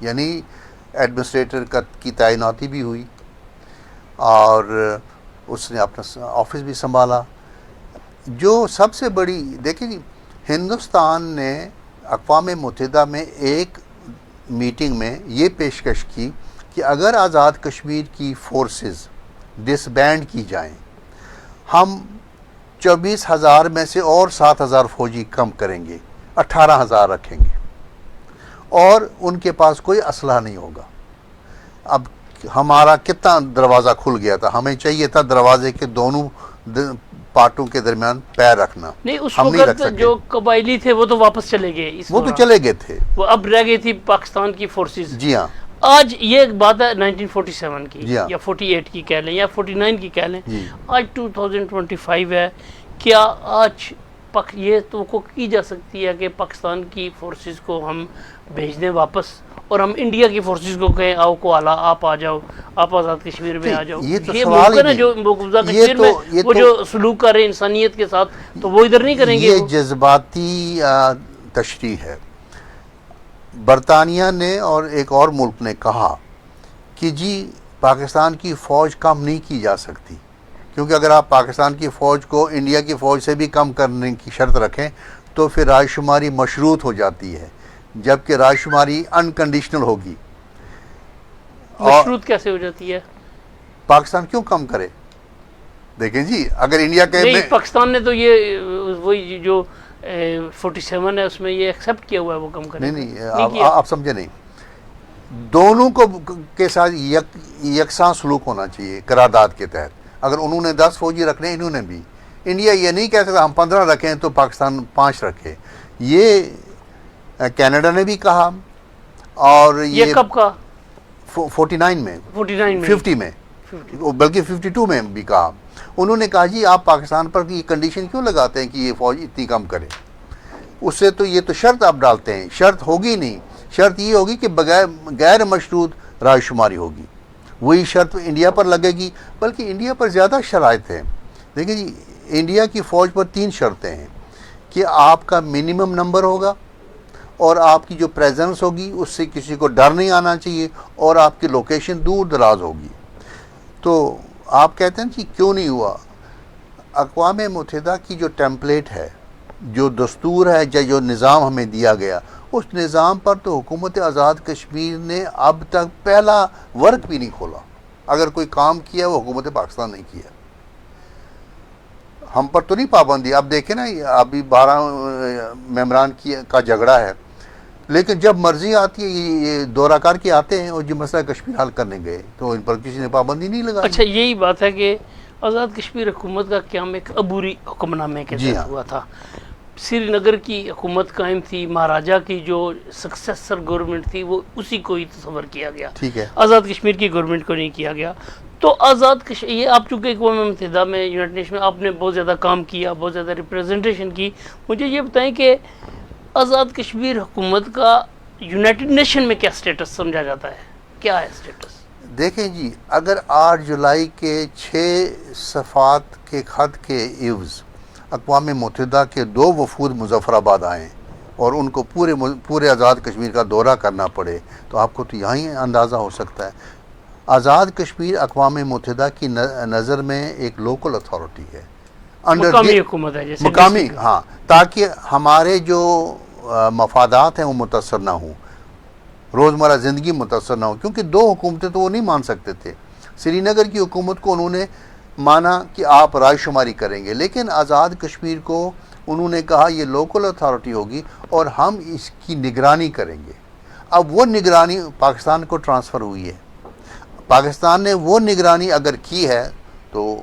یعنی ایڈمنسٹریٹر کی تعیناتی بھی ہوئی اور اس نے اپنا آفس بھی سنبھالا۔ جو سب سے بڑی دیکھیں جی، ہندوستان نے اقوام متحدہ میں ایک میٹنگ میں یہ پیشکش کی کہ اگر آزاد کشمیر کی فورسز ڈس بینڈ کی جائیں، ہم 24,000 میں سے اور 7,000 فوجی کم کریں گے، 18,000 رکھیں گے، اور ان کے پاس کوئی اسلحہ نہیں ہوگا۔ اب ہمارا کتنا دروازہ کھل گیا تھا، ہمیں چاہیے تھا دروازے کے دونوں پارٹوں کے درمیان پیر رکھنا، نہیں اس ہم نہیں رکھ وقت سکے۔ جو قبائلی تھے وہ تو واپس چلے گئے، وہ تو چلے گئے تھے، وہ اب رہ گئی تھی پاکستان کی فورسز۔ جی ہاں، آج یہ ایک بات ہے 1947 کی، جی ہاں، یا 48 کی کہہ لیں، یا 49 کی کہہ لیں، جی، آج 2025 ہے۔ کیا آج یہ توقع کی جا سکتی ہے کہ پاکستان کی فورسز کو ہم بھیج دیں واپس، اور ہم انڈیا کی فورسز کو کہیں آؤ کو آلا، آپ آ جاؤ، آپ آزاد کشمیر میں آ جاؤ؟ یہ تو یہ سوال ہی ممکن ہے نہیں۔ جو مقبوضہ کشمیر میں وہ جو سلوک کر رہے ہیں انسانیت کے ساتھ، تو وہ ادھر نہیں کریں گے؟ یہ جذباتی تشریح ہے۔ برطانیہ نے اور ایک اور ملک نے کہا کہ جی پاکستان کی فوج کم نہیں کی جا سکتی، کیونکہ اگر آپ پاکستان کی فوج کو انڈیا کی فوج سے بھی کم کرنے کی شرط رکھیں تو پھر رائے شماری مشروط ہو جاتی ہے، جبکہ رائے شماری انکنڈیشنل ہوگی۔ مشروط کیسے ہو جاتی ہے؟ پاکستان کیوں کم کرے؟ دیکھیں جی، اگر انڈیا کے نہیں، پاکستان نے تو یہ وہی جو 47 ہے اس میں یہ ایکسیپٹ کیا ہوا ہے وہ کم کرے۔ نہیں، آپ سمجھے نہیں، دونوں کے ساتھ یکساں سلوک ہونا چاہیے قرارداد کے تحت۔ اگر انہوں نے 10 فوجی رکھنے، انہوں نے بھی، انڈیا یہ نہیں کہہ سکتا ہم 15 رکھیں تو پاکستان 5 رکھے۔ یہ کینیڈا نے بھی کہا، اور یہ کب کا؟ 49 میں، 49 میں، بلکہ 52 میں بھی کہا۔ انہوں نے کہا جی آپ پاکستان پر یہ کنڈیشن کیوں لگاتے ہیں کہ یہ فوج اتنی کم کرے؟ اس سے تو یہ تو شرط آپ ڈالتے ہیں، شرط ہوگی نہیں، شرط یہ ہوگی کہ غیر مشروط رائے شماری ہوگی، وہی شرط انڈیا پر لگے گی، بلکہ انڈیا پر زیادہ شرائط ہیں۔ دیکھیں جی، انڈیا کی فوج پر 3 شرطیں ہیں کہ آپ کا منیمم نمبر ہوگا، اور آپ کی جو پریزنس ہوگی اس سے کسی کو ڈر نہیں آنا چاہیے، اور آپ کی لوکیشن دور دراز ہوگی۔ تو آپ کہتے ہیں جی کیوں نہیں ہوا؟ اقوام متحدہ کی جو ٹیمپلیٹ ہے، جو دستور ہے، جو نظام ہمیں دیا گیا، اس نظام پر تو حکومت آزاد کشمیر نے اب تک پہلا ورک بھی نہیں کھولا۔ اگر کوئی کام کیا وہ حکومت پاکستان نہیں کیا۔ ہم پر تو نہیں پابندی، اب دیکھیں نا ابھی 12 ممبران کا جھگڑا ہے، لیکن جب مرضی آتی ہے یہ دورہ کر کے آتے ہیں، اور جو مسئلہ کشمیر حل کرنے گئے تو ان پر کسی نے پابندی نہیں لگائی۔ اچھا یہی بات ہے کہ آزاد کشمیر حکومت کا قیام ایک عبوری حکم نامے کے تحت ہوا تھا۔ سری نگر کی حکومت قائم تھی، مہاراجہ کی جو سکسیسر گورنمنٹ تھی وہ اسی کو ہی تصور کیا گیا، ٹھیک ہے، آزاد کشمیر کی گورنمنٹ کو نہیں کیا گیا۔ تو آزاد کشمیر، یہ آپ چونکہ اقوام متحدہ میں، یونائٹڈ نیشن میں آپ نے بہت زیادہ کام کیا، بہت زیادہ ریپریزنٹیشن کی، مجھے یہ بتائیں کہ آزاد کشمیر حکومت کا یونائٹڈ نیشن میں کیا سٹیٹس سمجھا جاتا ہے؟ کیا ہے سٹیٹس؟ دیکھیں جی، اگر 8 جولائی کے 6 صفحات کے خط کے عوض اقوام متحدہ کے 2 وفود مظفر آباد آئیں اور ان کو پورے آزاد کشمیر کا دورہ کرنا پڑے، تو آپ کو تو یہاں ہی اندازہ ہو سکتا ہے آزاد کشمیر اقوام متحدہ کی نظر میں ایک لوکل اتھارٹی ہے، مقامی حکومت ہے جیسے مقامی، ہاں، تاکہ ہمارے جو مفادات ہیں وہ متاثر نہ ہوں، روزمرہ زندگی متاثر نہ ہو، کیونکہ دو حکومتیں تو وہ نہیں مان سکتے تھے۔ سری نگر کی حکومت کو انہوں نے مانا کہ آپ رائے شماری کریں گے، لیکن آزاد کشمیر کو انہوں نے کہا یہ لوکل اتھارٹی ہوگی اور ہم اس کی نگرانی کریں گے۔ اب وہ نگرانی پاکستان کو ٹرانسفر ہوئی ہے، پاکستان نے وہ نگرانی اگر کی ہے تو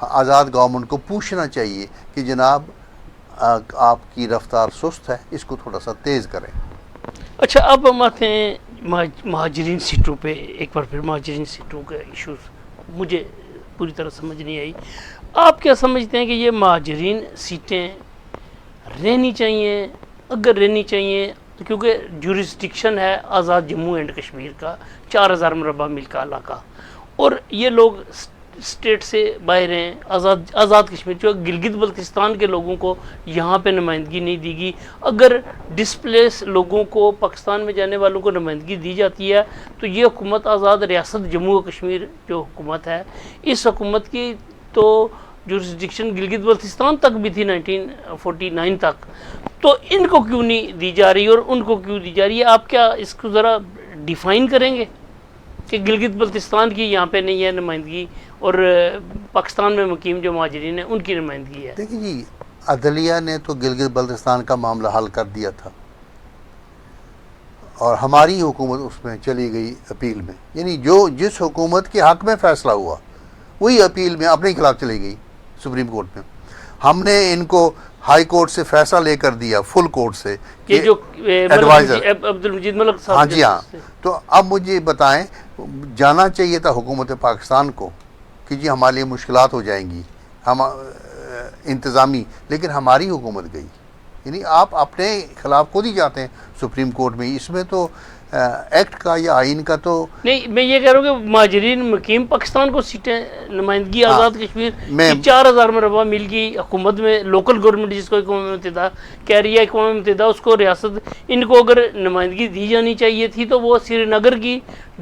آزاد گورنمنٹ کو پوچھنا چاہیے کہ جناب آپ کی رفتار سست ہے، اس کو تھوڑا سا تیز کریں۔ اچھا، اب ہم آتے ہیں مہاجرین سیٹوں پہ۔ ایک بار پھر مہاجرین سیٹوں کا ایشوز مجھے پوری طرح سمجھ نہیں آئی۔ آپ کیا سمجھتے ہیں کہ یہ مہاجرین سیٹیں رہنی چاہیے؟ اگر رہنی چاہیے تو کیونکہ جورسڈکشن ہے آزاد جموں اینڈ کشمیر کا 4000 مربع میل کا علاقہ، اور یہ لوگ اسٹیٹ سے باہر ہیں، آزاد کشمیر جو گلگت بلتستان کے لوگوں کو یہاں پہ نمائندگی نہیں دی گئی۔ اگر ڈسپلیس لوگوں کو پاکستان میں جانے والوں کو نمائندگی دی جاتی ہے تو یہ حکومت آزاد ریاست جموں و کشمیر جو حکومت ہے، اس حکومت کی تو جورسڈکشن گلگت بلتستان تک بھی تھی 1949 تک، تو ان کو کیوں نہیں دی جا رہی اور ان کو کیوں دی جا رہی ہے؟ آپ کیا اس کو ذرا ڈیفائن کریں گے کہ گلگت بلتستان کی یہاں پہ نہیں ہے نمائندگی اور پاکستان میں مقیم جو مہاجرین ہیں ان کی نمائندگی ہے؟ دیکھیں جی، عدلیہ نے تو گلگت بلتستان کا معاملہ حل کر دیا تھا اور ہماری حکومت اس میں چلی گئی اپیل میں، یعنی جس حکومت کے حق میں فیصلہ ہوا وہی اپیل میں اپنے خلاف چلی گئی سپریم کورٹ میں۔ ہم نے ان کو ہائی کورٹ سے فیصلہ لے کر دیا، فل کورٹ سے، یہ جو ایڈوائزر عبد المجید ملک صاحب، ہاں جی ہاں۔ تو اب مجھے بتائیں، جانا چاہیے تھا حکومت پاکستان کو کہ جی ہمارے لیے مشکلات ہو جائیں گی ہم انتظامی، لیکن ہماری حکومت گئی، یعنی آپ اپنے خلاف خود ہی جاتے ہیں سپریم کورٹ میں۔ اس میں تو ایکٹ کا یا آئین کا تو نہیں، میں یہ کہہ رہا ہوں کہ مہاجرین مقیم پاکستان کو سیٹیں نمائندگی آزاد کشمیر کی 4000 مربع میل کی حکومت میں لوکل گورنمنٹ جس کو اقوام متحدہ کہہ رہی ہے، اقوام متحدہ اس کو ریاست، ان کو اگر نمائندگی دی جانی چاہیے تھی تو وہ سری نگر کی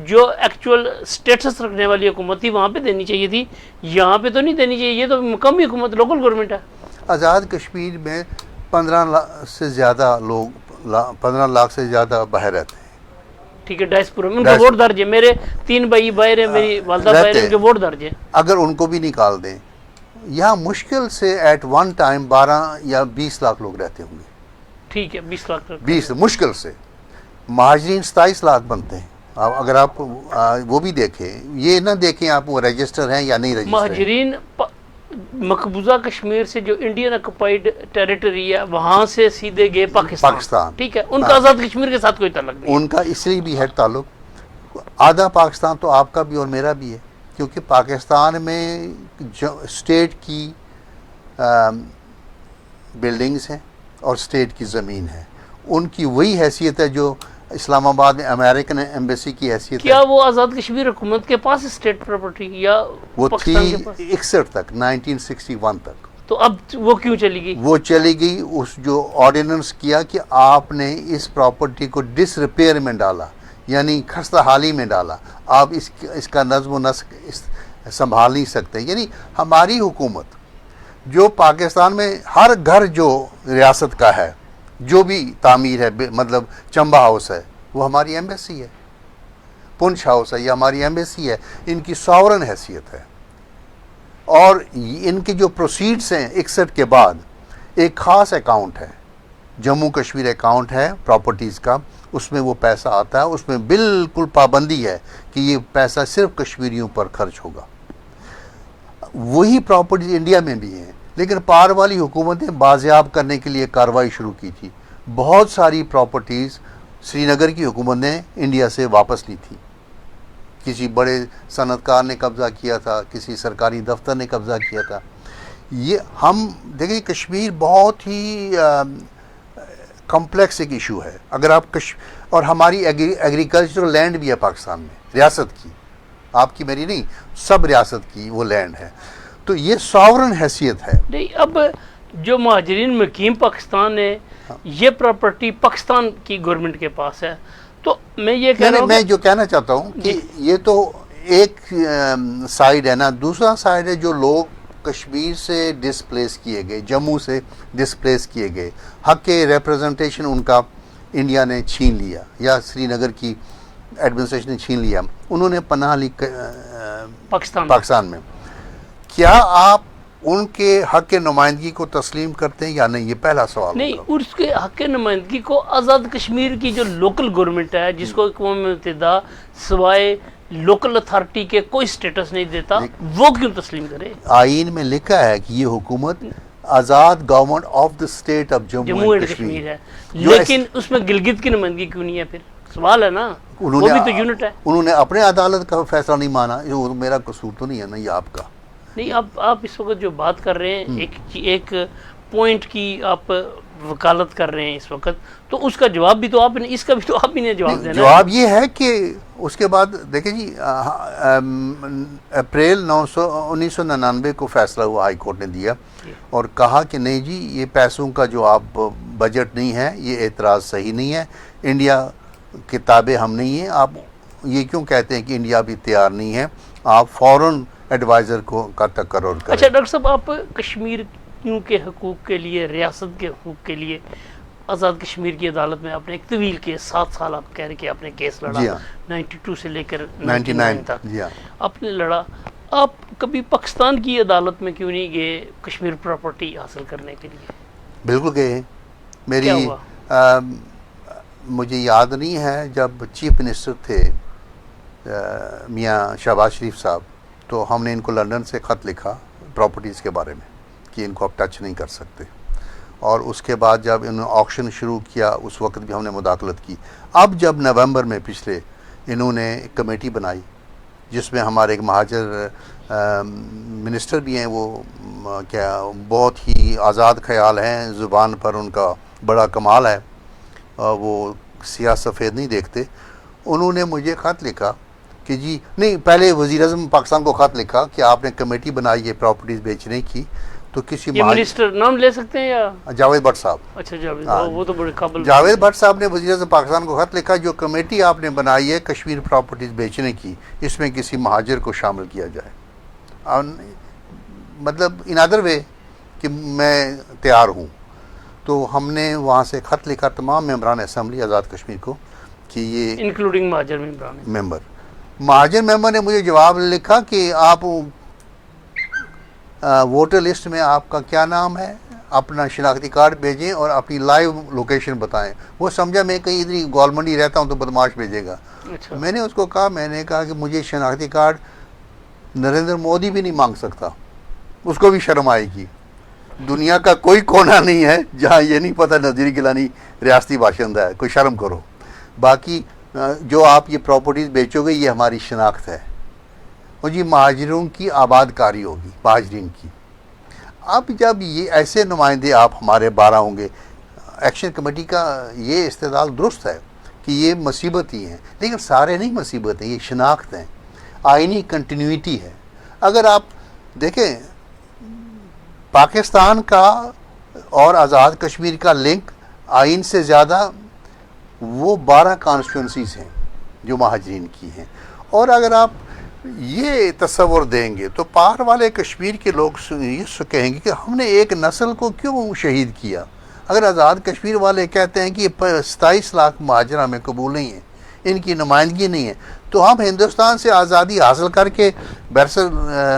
جو ایکچوئل اسٹیٹس رکھنے والی حکومت تھی وہاں پہ دینی چاہیے تھی، یہاں پہ تو نہیں دینی چاہیے، یہ تو مقامی حکومت لوکل گورنمنٹ ہے۔ آزاد کشمیر میں 15 لاکھ سے زیادہ باہر رہتے ہیں، ٹھیک ہے، ڈائسپورا میں ان کا ووٹ درج ہے، میرے 3 بھائی باہر ہیں، میری والدہ باہر ہے، ان کے ووٹ درج ہے۔ اگر ان کو بھی نکال دیں، یہاں مشکل سے ایٹ ون ٹائم 12 یا 20 لاکھ لوگ رہتے ہوں گے، ٹھیک ہے، 20 لاکھ 20 مشکل سے، مہاجرین 27 لاکھ بنتے ہیں۔ اگر آپ وہ بھی دیکھیں، یہ نہ دیکھیں آپ وہ رجسٹر ہیں یا نہیں رجسٹر۔ مہاجرین مقبوضہ کشمیر سے جو انڈین آکوپائیڈ ٹیریٹری ہے وہاں سے سیدھے گئے پاکستان، ٹھیک ہے، ان کا آزاد کشمیر کے ساتھ کوئی تعلق نہیں، ان کا اس لیے بھی ہے تعلق، آدھا پاکستان تو آپ کا بھی اور میرا بھی ہے، کیونکہ پاکستان میں اسٹیٹ کی بلڈنگز ہیں اور اسٹیٹ کی زمین ہے، ان کی وہی حیثیت ہے جو اسلام آباد میں امریکن ایمبیسی کی حیثیت ہے۔ کیا وہ آزاد کشمیر حکومت کے پاس اسٹیٹ پراپرٹی یا وہ پاکستان تھی کے پاس؟ 61 تک، 1961 تک، تو اب وہ کیوں چلی گئی؟ وہ چلی گئی، اس جو آرڈیننس کیا کہ آپ نے اس پراپرٹی کو ڈس ریپیئر میں ڈالا، یعنی خستہ حالی میں ڈالا، آپ اس کا نظم و نسق سنبھال نہیں سکتے۔ یعنی ہماری حکومت جو پاکستان میں ہر گھر جو ریاست کا ہے، جو بھی تعمیر ہے، مطلب چمبا ہاؤس ہے وہ ہماری ایمبیسی ہے، پنچ ہاؤس ہے یہ ہماری ایمبیسی ہے، ان کی ساورن حیثیت ہے، اور ان کے جو پروسیڈز ہیں 61 کے بعد ایک خاص اکاؤنٹ ہے، جموں کشمیر اکاؤنٹ ہے پراپرٹیز کا، اس میں وہ پیسہ آتا ہے، اس میں بالکل پابندی ہے کہ یہ پیسہ صرف کشمیریوں پر خرچ ہوگا۔ وہی پراپرٹیز انڈیا میں بھی ہیں، لیکن پار والی حکومتیں بازیاب کرنے کے لیے کارروائی شروع کی تھی، بہت ساری پراپرٹیز سری نگر کی حکومت نے انڈیا سے واپس لی تھی، کسی بڑے صنعت کار نے قبضہ کیا تھا، کسی سرکاری دفتر نے قبضہ کیا تھا۔ یہ ہم دیکھیں کشمیر بہت ہی کمپلیکس ایک ایشو ہے، اگر آپ اور ہماری ایگریکلچرل لینڈ بھی ہے پاکستان میں، ریاست کی، آپ کی میری نہیں، سب ریاست کی وہ لینڈ ہے، تو یہ ساورن حیثیت ہے۔ نہیں، اب جو مہاجرین مقیم پاکستان ہے یہ پراپرٹی پاکستان کی گورنمنٹ کے پاس ہے، تو میں یہ کہہ رہا ہوں میں جو کہنا چاہتا ہوں کہ یہ تو ایک سائڈ ہے نا، دوسرا سائڈ ہے جو لوگ کشمیر سے ڈسپلیس کیے گئے، جموں سے ڈسپلیس کیے گئے، حق کے ریپرزنٹیشن ان کا انڈیا نے چھین لیا یا سری نگر کی ایڈمنسٹریشن نے چھین لیا، انہوں نے پناہ لی پاکستان میں. کیا آپ ان کے حق کے نمائندگی کو تسلیم کرتے ہیں یا نہیں؟ یہ پہلا سوال. نہیں، اس کے حق کے نمائندگی کو آزاد کشمیر کی جو لوکل گورنمنٹ ہے، جس کو اقوام متحدہ سوائے لوکل اتھارٹی کے کوئی سٹیٹس نہیں دیتا، وہ کیوں تسلیم کرے؟ آئین میں لکھا ہے کہ یہ حکومت Azad government of the state of Jammu and Kashmir ہے، لیکن اس میں گلگت کی نمائندگی کیوں نہیں ہے؟ پھر سوال ہے نا، وہ بھی تو یونٹ ہے. انہوں نے اپنے عدالت کا فیصلہ نہیں مانا، یہ میرا قصور تو نہیں ہے نا، یہ آپ کا. نہیں، آپ اس وقت جو بات کر رہے ہیں ایک پوائنٹ کی آپ وکالت کر رہے ہیں اس وقت، تو اس کا جواب بھی تو آپ نے، اس کا بھی تو آپ ہی نے جواب دینا. جواب یہ ہے کہ اس کے بعد دیکھیں جی، اپریل 1999 کو فیصلہ ہوا، ہائی کورٹ نے دیا اور کہا کہ نہیں جی، یہ پیسوں کا جو آپ بجٹ نہیں ہے، یہ اعتراض صحیح نہیں ہے، انڈیا کتابیں ہم نہیں ہیں، آپ یہ کیوں کہتے ہیں کہ انڈیا بھی تیار نہیں ہے، آپ فوراً ایڈوائزر کا تقرر کریں. اچھا ڈاکٹر صاحب، آپ کشمیر کے حقوق کے لیے، ریاست کے حقوق کے لیے آزاد کشمیر کی عدالت میں آپ نے ایک طویل کیس، 7 سال آپ کہہ رہے کہ آپ نے کیس لڑا، 92 سے لے کر 99 تک آپ نے لڑا. آپ کبھی پاکستان کی عدالت میں کیوں نہیں گئے کشمیر پراپرٹی حاصل کرنے کے لیے؟ بالکل گئے. میری مجھے یاد نہیں ہے، جب چیف منسٹر تھے میاں شہباز شریف صاحب، تو ہم نے ان کو لندن سے خط لکھا پراپرٹیز کے بارے میں کہ ان کو آپ ٹچ نہیں کر سکتے، اور اس کے بعد جب انہوں نے آکشن شروع کیا اس وقت بھی ہم نے مداخلت کی. اب جب نومبر میں پچھلے انہوں نے ایک کمیٹی بنائی جس میں ہمارے ایک مہاجر منسٹر بھی ہیں، وہ کیا بہت ہی آزاد خیال ہیں، زبان پر ان کا بڑا کمال ہے، وہ سیاہ سفید نہیں دیکھتے. انہوں نے مجھے خط لکھا کہ جی نہیں، پہلے وزیر اعظم پاکستان کو خط لکھا کہ آپ نے کمیٹی بنائی ہے پراپرٹیز بیچنے کی، تو کسی منسٹر نام لے سکتے ہیں یا جاوید بٹ صاحب. اچھا جاوید، وہ تو بڑے قابل. جاوید بٹ صاحب نے وزیر اعظم پاکستان کو خط لکھا، جو کمیٹی آپ نے بنائی ہے کشمیر پراپرٹیز بیچنے کی، اس میں کسی مہاجر کو شامل کیا جائے، مطلب ان ادر وے کہ میں تیار ہوں. تو ہم نے وہاں سے خط لکھا تمام ممبران اسمبلی آزاد کشمیر کو کہ یہ انکلوڈنگ مہاجر مہاجر ممبر نے مجھے جواب لکھا کہ آپ ووٹر لسٹ میں آپ کا کیا نام ہے، اپنا شناختی کارڈ بھیجیں اور اپنی لائیو لوکیشن بتائیں. وہ سمجھا میں کہیں ادھر گورنمنٹ رہتا ہوں تو بدماش بھیجے گا. میں نے اس کو کہا، میں نے کہا کہ مجھے شناختی کارڈ نریندر مودی بھی نہیں مانگ سکتا، اس کو بھی شرم آئے گی. دنیا کا کوئی کونا نہیں ہے جہاں یہ نہیں پتہ نذیر گیلانی ریاستی باشندہ ہے، کوئی شرم کرو. باقی جو آپ یہ پراپرٹیز بیچو گے یہ ہماری شناخت ہے، اور جی مہاجروں کی آباد کاری ہوگی، مہاجرین کی. اب جب یہ ایسے نمائندے آپ ہمارے 12 ہوں گے، ایکشن کمیٹی کا یہ استدلال درست ہے کہ یہ مصیبت ہی ہیں، لیکن سارے نہیں مصیبت ہیں، یہ شناخت ہیں، آئینی کنٹینیوٹی ہے. اگر آپ دیکھیں پاکستان کا اور آزاد کشمیر کا لنک آئین سے زیادہ وہ 12 کانسٹیٹوئنسیز ہیں جو مہاجرین کی ہیں. اور اگر آپ یہ تصور دیں گے تو پار والے کشمیر کے لوگ یہ کہیں گے کہ ہم نے ایک نسل کو کیوں شہید کیا. اگر آزاد کشمیر والے کہتے ہیں کہ 27 لاکھ مہاجر ہمیں قبول نہیں ہیں، ان کی نمائندگی نہیں ہے، تو ہم ہندوستان سے آزادی حاصل کر کے بارسر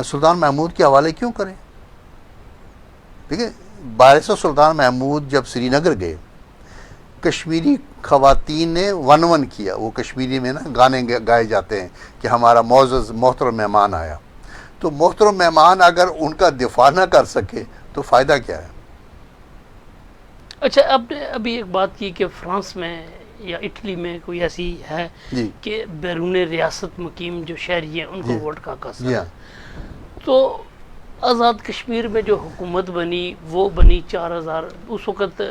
سلطان محمود کے حوالے کیوں کریں؟ دیکھیں، بارسر سلطان محمود جب سری نگر گئے، کشمیری خواتین نے ون کیا. وہ کشمیری میں نا گانے گائے جاتے ہیں کہ ہمارا معزز محترم مہمان آیا. تو محترم مہمان اگر ان کا دفاع نہ کر سکے تو فائدہ کیا ہے؟ اچھا، آپ نے ابھی ایک بات کی کہ فرانس میں یا اٹلی میں کوئی ایسی ہے کہ بیرون ریاست مقیم جو شہری ہیں ان کو ووٹ کا حق حاصل ہے. تو آزاد کشمیر میں جو حکومت بنی وہ بنی 4000، اس وقت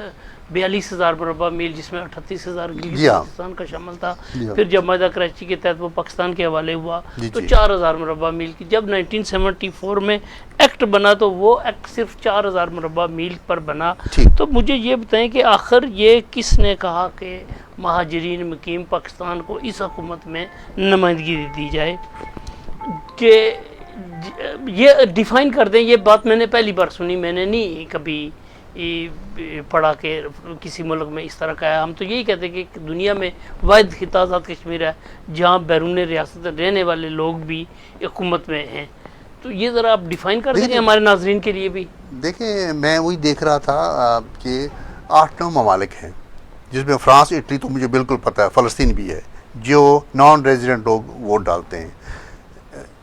42,000 مربع میل، جس میں 38,000 گلگت کا شامل تھا. پھر جب معاہدہ کراچی کے تحت وہ پاکستان کے حوالے ہوا تو 4,000 مربع میل کی. جب 1974 میں ایکٹ بنا تو وہ ایکٹ صرف 4,000 مربع میل پر بنا. تو مجھے یہ بتائیں کہ آخر یہ کس نے کہا کہ مہاجرین مقیم پاکستان کو اس حکومت میں نمائندگی دی جائے؟ کہ یہ ڈیفائن کر دیں، یہ بات میں نے پہلی بار سنی، میں نے نہیں کبھی پڑھا کہ کسی ملک میں اس طرح کا ہے. ہم تو یہی کہتے ہیں کہ دنیا میں واحد خطہ آزاد کشمیر ہے جہاں بیرون ریاست رہنے والے لوگ بھی حکومت میں ہیں. تو یہ ذرا آپ ڈیفائن کر دیں ہمارے ناظرین کے لیے بھی. دیکھیں میں وہی دیکھ رہا تھا کہ 8-9 ممالک ہیں جس میں فرانس اٹلی تو مجھے بالکل پتہ ہے، فلسطین بھی ہے جو نان ریزیڈنٹ لوگ ووٹ ڈالتے ہیں،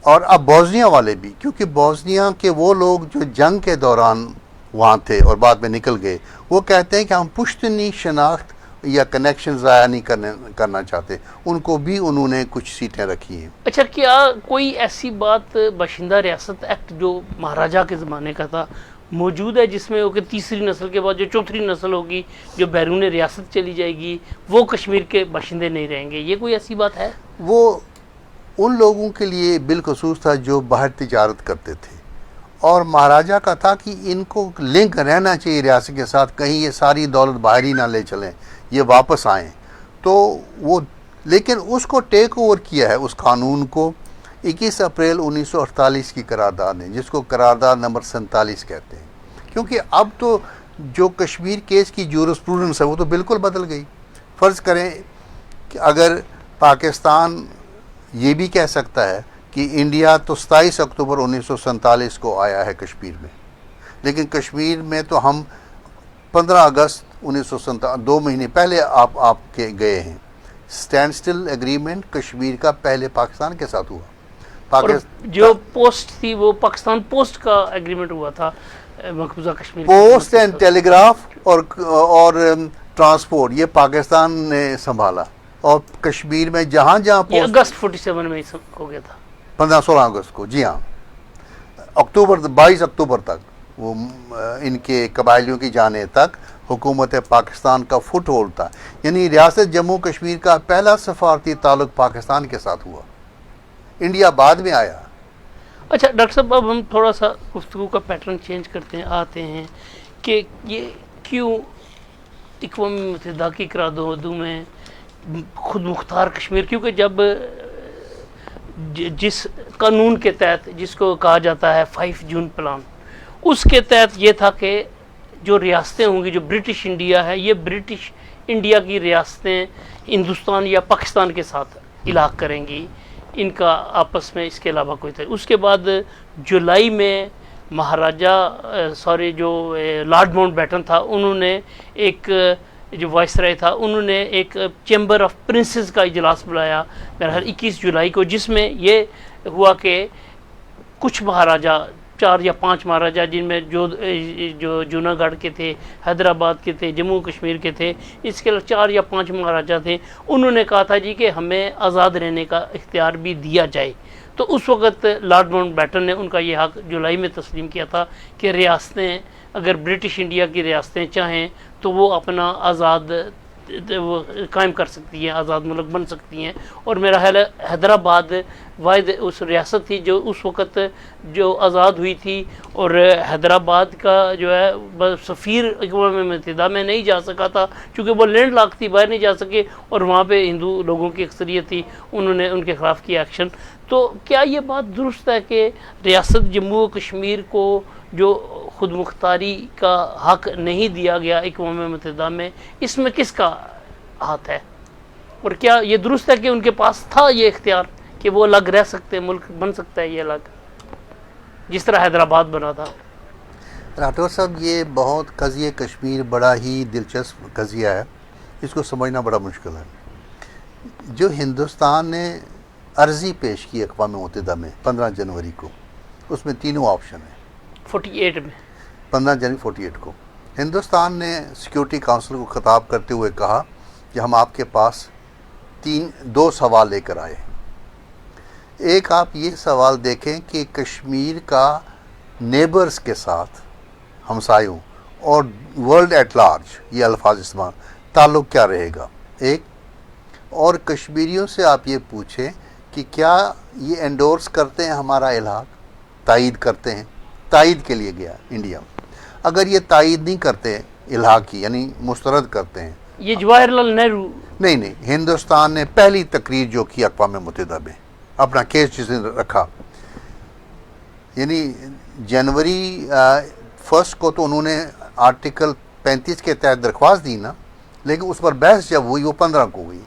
اور اب بوسنیا والے بھی، کیونکہ بوسنیا کے وہ لوگ جو جنگ کے دوران وہاں تھے اور بعد میں نکل گئے، وہ کہتے ہیں کہ ہم پشتنی شناخت یا کنیکشن ضائع نہیں کرنا چاہتے. ان کو بھی انہوں نے کچھ سیٹیں رکھی ہیں. اچھا، کیا کوئی ایسی بات باشندہ ریاست ایکٹ جو مہاراجہ کے زمانے کا تھا موجود ہے جس میں کہ تیسری نسل کے بعد جو چوتھی نسل ہوگی جو بیرون ریاست چلی جائے گی وہ کشمیر کے باشندے نہیں رہیں گے؟ یہ کوئی ایسی بات ہے؟ وہ ان لوگوں کے لیے بالخصوص تھا جو باہر تجارت کرتے تھے، اور مہاراجہ کا تھا کہ ان کو لنک رہنا چاہیے ریاست کے ساتھ، کہیں یہ ساری دولت باہر ہی نہ لے چلیں، یہ واپس آئیں. تو وہ لیکن اس کو ٹیک اوور کیا ہے اس قانون کو 21 اپریل 1948 کی قرارداد نے، جس کو قرارداد نمبر 47 کہتے ہیں. کیونکہ اب تو جو کشمیر کیس کی جورسپروڈنس ہے وہ تو بالکل بدل گئی. فرض کریں کہ اگر پاکستان یہ بھی کہہ سکتا ہے کہ انڈیا تو 27 اکتوبر 1947 کو آیا ہے کشمیر میں، لیکن کشمیر میں تو ہم 15 اگست 1947 2 مہینے پہلے آپ کے گئے ہیں. اسٹینڈ سٹل ایگریمنٹ کشمیر کا پہلے پاکستان کے ساتھ ہوا. اور جو پوسٹ تھی وہ پاکستان پوسٹ کا ایگریمنٹ ہوا تھا مقبوضہ Kashmir. Post and telegraph اور ٹرانسپورٹ یہ پاکستان نے سنبھالا، اور کشمیر میں جہاں یہ اگست 47 میں ہو گیا تھا، 15-16 اگست کو. جی ہاں، اکتوبر 22 اکتوبر تک وہ ان کے قبائلیوں کی جانے تک حکومت پاکستان کا فٹ ہولڈ تھا. یعنی ریاست جموں کشمیر کا پہلا سفارتی تعلق پاکستان کے ساتھ ہوا، انڈیا بعد میں آیا. اچھا ڈاکٹر صاحب، اب ہم تھوڑا سا گفتگو کا پیٹرن چینج کرتے ہیں، آتے ہیں کہ یہ کیوں اقوام متحدہ کی قراردادوں میں خود مختار کشمیر، کیونکہ جب جس قانون کے تحت جس کو کہا جاتا ہے 5 جون پلان، اس کے تحت یہ تھا کہ جو ریاستیں ہوں گی، جو برٹش انڈیا ہے، یہ برٹش انڈیا کی ریاستیں ہندوستان یا پاکستان کے ساتھ الحاق کریں گی، ان کا آپس میں اس کے علاوہ کوئی تھا. اس کے بعد جولائی میں جو لارڈ ماؤنٹ بیٹن تھا، انہوں نے ایک جو وائس رائے تھا، انہوں نے ایک چیمبر آف پرنسز کا اجلاس بلایا میرا خیال 21 جولائی کو، جس میں یہ ہوا کہ کچھ مہاراجہ 4 یا 5 مہاراجہ، جن میں جو جوناگڑھ کے تھے، حیدرآباد کے تھے، جموں کشمیر کے تھے، اس کے 4 یا 5 مہاراجہ تھے، انہوں نے کہا تھا جی کہ ہمیں آزاد رہنے کا اختیار بھی دیا جائے. تو اس وقت لارڈ ماؤنٹ بیٹن نے ان کا یہ حق جولائی میں تسلیم کیا تھا کہ ریاستیں اگر برٹش انڈیا کی ریاستیں چاہیں تو وہ اپنا آزاد وہ قائم کر سکتی ہیں، آزاد ملک بن سکتی ہیں. اور میرا خیال ہے حیدرآباد واحد اس ریاست تھی جو اس وقت جو آزاد ہوئی تھی، اور حیدرآباد کا جو ہے سفیر اقوام متحدہ میں نہیں جا سکا تھا چونکہ وہ لینڈ لاک تھی، باہر نہیں جا سکے، اور وہاں پہ ہندو لوگوں کی اکثریت تھی، انہوں نے ان کے خلاف کیا ایکشن. تو کیا یہ بات درست ہے کہ ریاست جموں و کشمیر کو جو خود مختاری کا حق نہیں دیا گیا اقوام متحدہ میں، اس میں کس کا ہاتھ ہے؟ اور کیا یہ درست ہے کہ ان کے پاس تھا یہ اختیار کہ وہ الگ رہ سکتے، ملک بن سکتا ہے یہ الگ، جس طرح حیدرآباد بنا تھا؟ راٹھور صاحب، یہ بہت قضیہ کشمیر بڑا ہی دلچسپ قضیہ ہے، اس کو سمجھنا بڑا مشکل ہے. جو ہندوستان نے عرضی پیش کی اقوام متحدہ میں 15 جنوری کو، اس میں تینوں آپشن ہیں. 48 میں 15 جنوری 48 کو ہندوستان نے سیکیورٹی کونسل کو خطاب کرتے ہوئے کہا کہ ہم آپ کے پاس 2 سوال لے کر آئے. ایک آپ یہ سوال دیکھیں کہ کشمیر کا نیبرز کے ساتھ، ہمسایوں اور ورلڈ ایٹ لارج، یہ الفاظ استعمال، تعلق کیا رہے گا ایک. اور کشمیریوں سے آپ یہ پوچھیں کہ کیا یہ انڈورس کرتے ہیں ہمارا الحاق، تائید کرتے ہیں. تائید کے لیے گیا انڈیا. اگر یہ تائید نہیں کرتے الحاق کی، یعنی مسترد کرتے ہیں، یہ جواہر لال نہرو نہیں، ہندوستان نے پہلی تقریر جو کی اقوام متحدہ میں اپنا کیس جس نے رکھا، یعنی جنوری 1 کو تو انہوں نے آرٹیکل 35 کے تحت درخواست دی نا، لیکن اس پر بحث جب ہوئی وہ 15 کو ہوئی،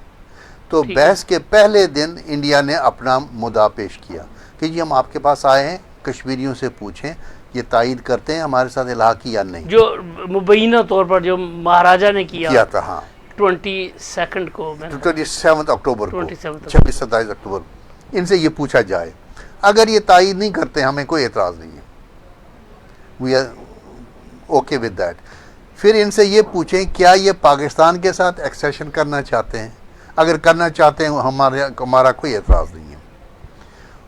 تو بحث کے پہلے دن انڈیا نے اپنا مدعا پیش کیا کہ جی ہم آپ کے پاس آئے ہیں، کشمیریوں سے پوچھیں یہ تائید کرتے ہیں ہمارے ساتھ الحاقی یا نہیں، جو مبینہ طور پر جو مہاراجا نے کیا تھا. ہاں 22 کو 27 اکتوبر کو، 27 26-27 اکتوبر کو ان سے یہ پوچھا جائے. اگر یہ تائید نہیں کرتے ہمیں کوئی اعتراض نہیں ہے، we are okay with that. پھر ان سے یہ پوچھیں کیا یہ پاکستان کے ساتھ ایکسیشن کرنا چاہتے ہیں، اگر کرنا چاہتے ہیں ہمارا کوئی اعتراض نہیں ہے.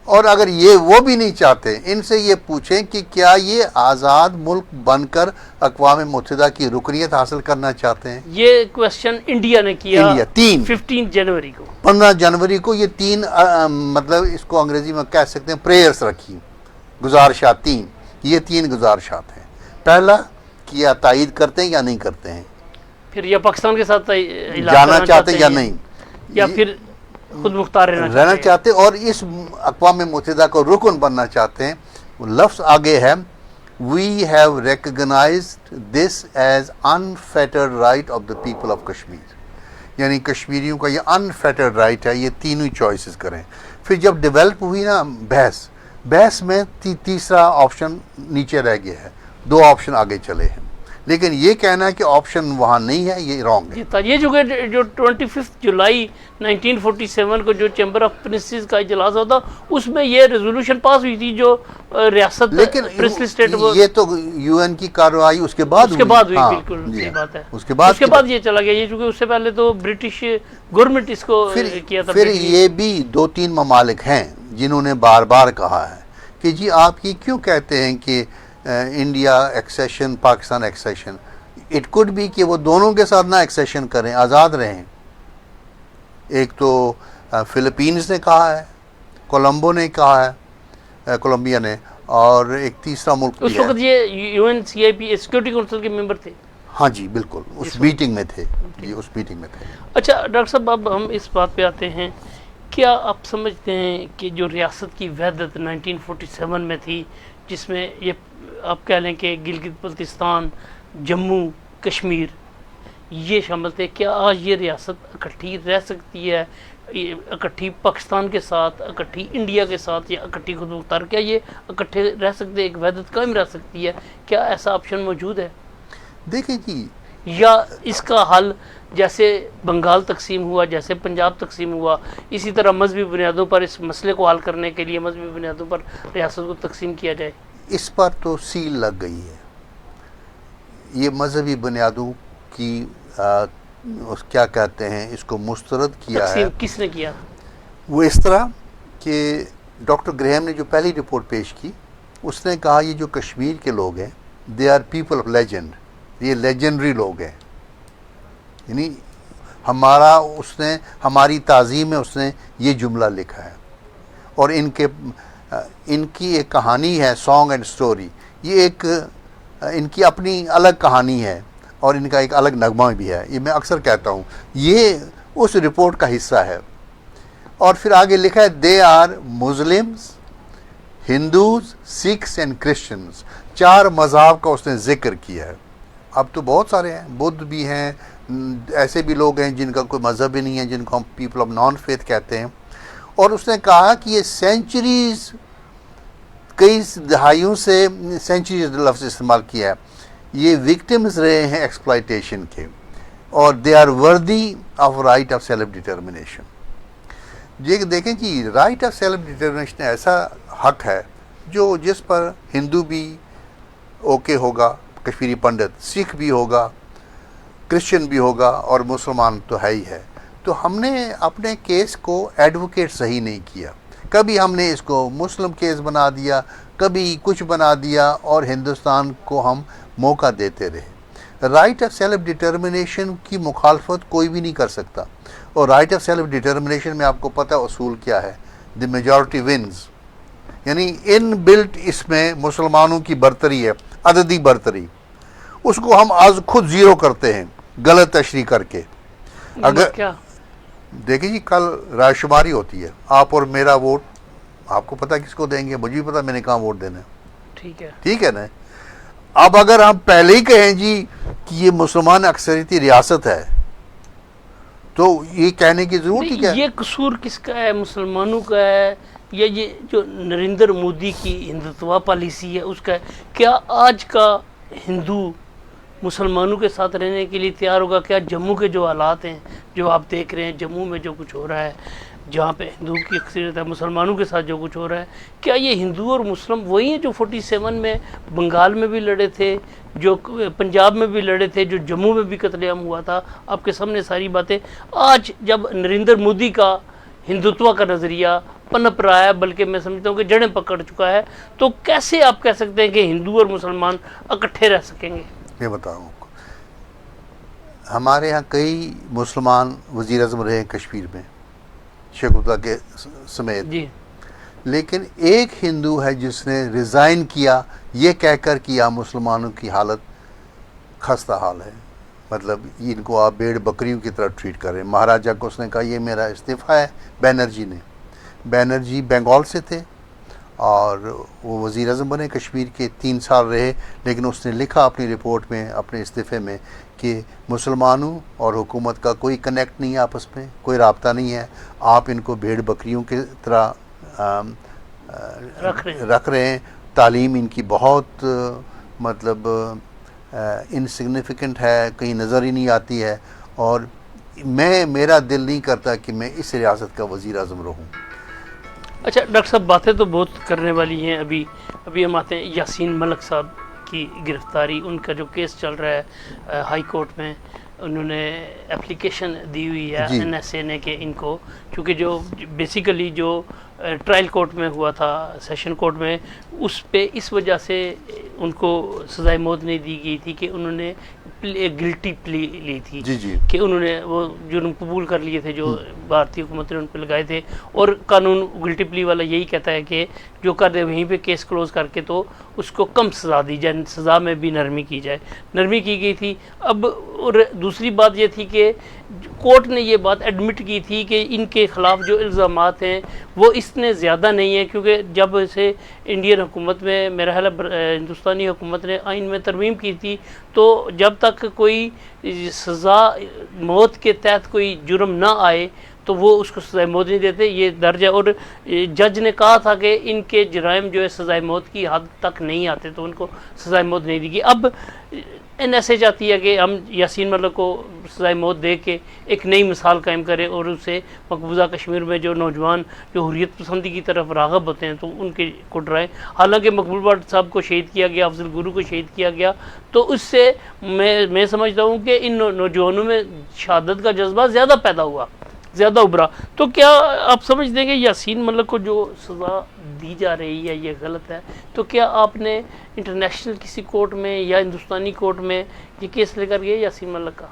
اور اگر یہ وہ بھی نہیں چاہتے ان سے یہ پوچھیں کہ کیا یہ آزاد ملک بن کر اقوام متحدہ کی رکنیت حاصل کرنا چاہتے ہیں. یہ کوشچن انڈیا نے کیا انڈیا 15 جنوری کو، 15 جنوری کو یہ 3 مطلب اس کو انگریزی میں کہہ سکتے ہیں پریئرز رکھی، گزارشات 3. یہ 3 گزارشات ہیں. پہلا کیا تائید کرتے ہیں یا نہیں کرتے ہیں، پھر یا پاکستان کے ساتھ جانا چاہتے ہیں یا نہیں، یا پھر خود مختار رہنا چاہتے ہیں اور اس اقوام متحدہ کو رکن بننا چاہتے ہیں. لفظ آگے ہے we have recognised this as unfettered right of the people of Kashmir, یعنی کشمیریوں کا یہ انفیٹرڈ رائٹ ہے، یہ تینوں چوائسز کریں. پھر جب ڈیولپ ہوئی نا بحث میں تیسرا آپشن نیچے رہ گیا ہے، 2 آپشن آگے چلے ہیں، لیکن یہ کہنا ہے کہ آپشن وہاں نہیں ہے یہ رانگ ہے. یہ جو 25 جولائی 1947 کو جو چیمبر آف پرنسز کا اجلاس ہوتا اس میں یہ ریزولوشن پاس ہوئی تھی جو ریاست لیکن پرنسلی اسٹیٹ یہ تو یو این کی کارروائی اس کے بعد ہوئی. بالکل صحیح بات ہے. اس کے بعد یہ چلا گیا یہ، چونکہ اس سے پہلے تو برٹش گورنمنٹ اس کو کیا تھا. پھر یہ بھی 2-3 ممالک ہیں جنہوں نے بار بار کہا ہے کہ جی آپ یہ کیوں کہتے ہیں کہ India accession Pakistan accession, it could بھی کہ وہ دونوں کے ساتھ نہ ایکسیشن کریں، آزاد رہیں. ایک تو فلپینز نے کہا ہے، کولمبو نے کہا ہے، کولمبیا نے، اور ایک تیسرا ملک اس وقت یہ UNCIP سیکورٹی کونسل کے ممبر تھے. ہاں جی بالکل اس میٹنگ میں تھے. اچھا ڈاکٹر صاحب اب ہم اس بات پہ آتے ہیں، کیا آپ سمجھتے ہیں کہ جو ریاست کی وحدت 1947 میں تھی جس میں یہ آپ کہہ لیں کہ گلگت بلتستان، جموں کشمیر یہ شامل تھے، کیا آج یہ ریاست اکٹھی رہ سکتی ہے، اکٹھی پاکستان کے ساتھ، اکٹھی انڈیا کے ساتھ، یا اکٹھی خود مختار، کیا یہ اکٹھے رہ سکتے، ایک وحدت قائم رہ سکتی ہے؟ کیا ایسا آپشن موجود ہے؟ دیکھیں جی، یا اس کا حل جیسے بنگال تقسیم ہوا، جیسے پنجاب تقسیم ہوا، اسی طرح مذہبی بنیادوں پر اس مسئلے کو حل کرنے کے لیے مذہبی بنیادوں پر ریاست کو تقسیم کیا جائے؟ اس پر تو سیل لگ گئی ہے. یہ مذہبی بنیادوں کی کیا کہتے ہیں اس کو مسترد کیا ہے. کس نے کیا؟ وہ اس طرح کہ ڈاکٹر گریہم نے جو پہلی رپورٹ پیش کی اس نے کہا یہ جو کشمیر کے لوگ ہیں they are people of legend, یہ لیجنڈری لوگ ہیں، یعنی ہماری تعظیم میں اس نے یہ جملہ لکھا ہے. اور ان کی ایک کہانی ہے، سانگ اینڈ سٹوری، یہ ایک ان کی اپنی الگ کہانی ہے اور ان کا ایک الگ نغمہ بھی ہے. یہ میں اکثر کہتا ہوں یہ اس رپورٹ کا حصہ ہے. اور پھر آگے لکھا ہے they are Muslims, Hindus, Sikhs and Christians, 4 مذہب کا اس نے ذکر کیا ہے. اب تو بہت سارے ہیں، بدھ بھی ہیں، ایسے بھی لوگ ہیں جن کا کوئی مذہب ہی نہیں ہے، جن کو ہم پیپل آف نان فیتھ کہتے ہیں. اور اس نے کہا کہ یہ سینچریز، کئی دہائیوں سے سینچریز لفظ استعمال کیا ہے، یہ وکٹمز رہے ہیں ایکسپلائٹیشن کے، اور they are worthy of right of self determination. یہ دیکھیں جی رائٹ آف سیلف ڈٹرمنیشن ایسا حق ہے جس پر ہندو بھی اوکے ہوگا، کشمیری پنڈت، سکھ بھی ہوگا، کرسچن بھی ہوگا، اور مسلمان تو ہے ہی ہے. تو ہم نے اپنے کیس کو ایڈوکیٹ صحیح نہیں کیا. کبھی ہم نے اس کو مسلم کیس بنا دیا، کبھی کچھ بنا دیا، اور ہندوستان کو ہم موقع دیتے رہے. رائٹ آف سیلف ڈٹرمنیشن کی مخالفت کوئی بھی نہیں کر سکتا. اور رائٹ آف سیلف ڈٹرمنیشن میں آپ کو پتہ اصول کیا ہے، دی میجورٹی ونز، یعنی ان بلٹ اس میں مسلمانوں کی برتری ہے، عددی برتری. اس کو ہم آج خود زیرو کرتے ہیں غلط تشریح کر کے. اگر کیا دیکھیں جی کل رائے شماری ہوتی ہے، آپ اور میرا ووٹ آپ کو پتا کس کو دیں گے, مجھے بھی پتا میں نے کہاں ووٹ دینا ہے. ٹھیک ہے. ٹھیک ہے نا. اب اگر ہم پہلے ہی کہیں جی کہ یہ مسلمان اکثریتی ریاست ہے تو یہ کہنے کی ضرورت ہی کیا ہے؟ یہ قصور کس کا ہے, مسلمانوں کا ہے یا یہ جو نریندر مودی کی ہندوتوا پالیسی ہے اس کا ہے؟ کیا آج کا ہندو مسلمانوں کے ساتھ رہنے کے لیے تیار ہوگا؟ کیا جموں کے جو حالات ہیں جو آپ دیکھ رہے ہیں, جموں میں جو کچھ ہو رہا ہے جہاں پہ ہندو کی اکثریت ہے, مسلمانوں کے ساتھ جو کچھ ہو رہا ہے, کیا یہ ہندو اور مسلم وہی ہیں جو 47 میں بنگال میں بھی لڑے تھے, جو پنجاب میں بھی لڑے تھے, جو جموں میں بھی قتل عام ہوا تھا؟ آپ کے سامنے ساری باتیں. آج جب نریندر مودی کا ہندوتوا کا نظریہ پنپ رہا ہے, بلکہ میں سمجھتا ہوں کہ جڑیں پکڑ چکا ہے, تو کیسے آپ کہہ سکتے ہیں کہ ہندو اور مسلمان اکٹھے رہ سکیں گے؟ میں بتاؤں آپ کو, ہمارے ہاں کئی مسلمان وزیر اعظم رہے ہیں کشمیر میں, شیخ عبداللہ کے سمیت, جی. لیکن ایک ہندو ہے جس نے ریزائن کیا یہ کہہ کر کیا مسلمانوں کی حالت خستہ حال ہے, مطلب ان کو آپ بھیڑ بکریوں کی طرح ٹریٹ کر رہے ہیں. مہاراجہ کو اس نے کہا یہ میرا استعفیٰ ہے. بینرجی نے, بینرجی بنگال سے تھے اور وہ وزیر اعظم بنے, کشمیر کے 3 سال رہے, لیکن اس نے لکھا اپنی رپورٹ میں, اپنے استعفے میں, کہ مسلمانوں اور حکومت کا کوئی کنیکٹ نہیں ہے, آپس میں کوئی رابطہ نہیں ہے, آپ ان کو بھیڑ بکریوں کی طرح رکھ رہے ہیں. تعلیم ان کی بہت مطلب انسگنیفیکنٹ ہے, کہیں نظر ہی نہیں آتی ہے, اور میرا دل نہیں کرتا کہ میں اس ریاست کا وزیر اعظم رہوں. اچھا ڈاکٹر صاحب, باتیں تو بہت کرنے والی ہیں. ابھی ہم آتے ہیں یاسین ملک صاحب کی گرفتاری. ان کا جو کیس چل رہا ہے ہائی کورٹ میں, انہوں نے اپلیکیشن دی ہوئی ہے NSA نے کہ ان کو, چونکہ جو بیسیکلی جو ٹرائل کورٹ میں ہوا تھا, سیشن کورٹ میں, اس پہ اس وجہ سے ان کو سزائے موت نہیں دی گئی تھی کہ انہوں نے گلٹی پلی لی تھی, کہ انہوں نے وہ جرم قبول کر لیے تھے جو بھارتی حکومت نے ان پہ لگائے تھے. اور قانون گلٹی پلی والا یہی کہتا ہے کہ جو کر دے وہیں پہ کیس کلوز کر کے تو اس کو کم سزا دی جائے, سزا میں بھی نرمی کی جائے. نرمی کی گئی تھی. اب اور دوسری بات یہ تھی کہ کورٹ نے یہ بات ایڈمٹ کی تھی کہ ان کے خلاف جو الزامات ہیں وہ اتنے زیادہ نہیں ہیں, کیونکہ جب سے انڈین حکومت میں, میرا خیال ہے ہندوستانی حکومت نے آئین میں ترمیم کی تھی, تو جب تک کوئی سزا موت کے تحت کوئی جرم نہ آئے تو وہ اس کو سزائے موت نہیں دیتے. یہ درج ہے. اور جج نے کہا تھا کہ ان کے جرائم جو ہے سزائے موت کی حد تک نہیں آتے, تو ان کو سزائے موت نہیں دی گئی. اب NSA چاہتی ہے کہ ہم یاسین ملک کو سزائے موت دے کے ایک نئی مثال قائم کریں اور اسے مقبوضہ کشمیر میں جو نوجوان جو حریت پسندی کی طرف راغب ہوتے ہیں تو ان کے کو ڈرائیں. حالانکہ مقبول بٹ صاحب کو شہید کیا گیا, افضل گرو کو شہید کیا گیا, تو اس سے میں سمجھتا ہوں کہ ان نوجوانوں میں شہادت کا جذبہ زیادہ پیدا ہوا, زیادہ ابھرا. تو کیا آپ سمجھ دیں گے یاسین ملک کو جو سزا دی جا رہی ہے یہ غلط ہے؟ تو کیا آپ نے انٹرنیشنل کسی کورٹ میں یا ہندوستانی کورٹ میں یہ کیس لے کر گئے یاسین ملک کا؟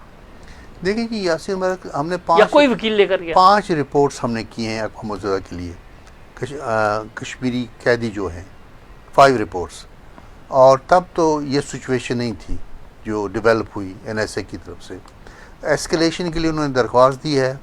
دیکھیں جی, یاسین ملک ہم نے یا کوئی وکیل لے کر گیا؟ 5 رپورٹس ہم نے کی ہیں اقوام متحدہ کے لیے, کشمیری قیدی جو ہیں, 5 رپورٹس, اور تب تو یہ سچویشن نہیں تھی جو ڈیولپ ہوئی NSA کی طرف سے. ایسکلیشن کے لیے انہوں نے درخواست دی ہے,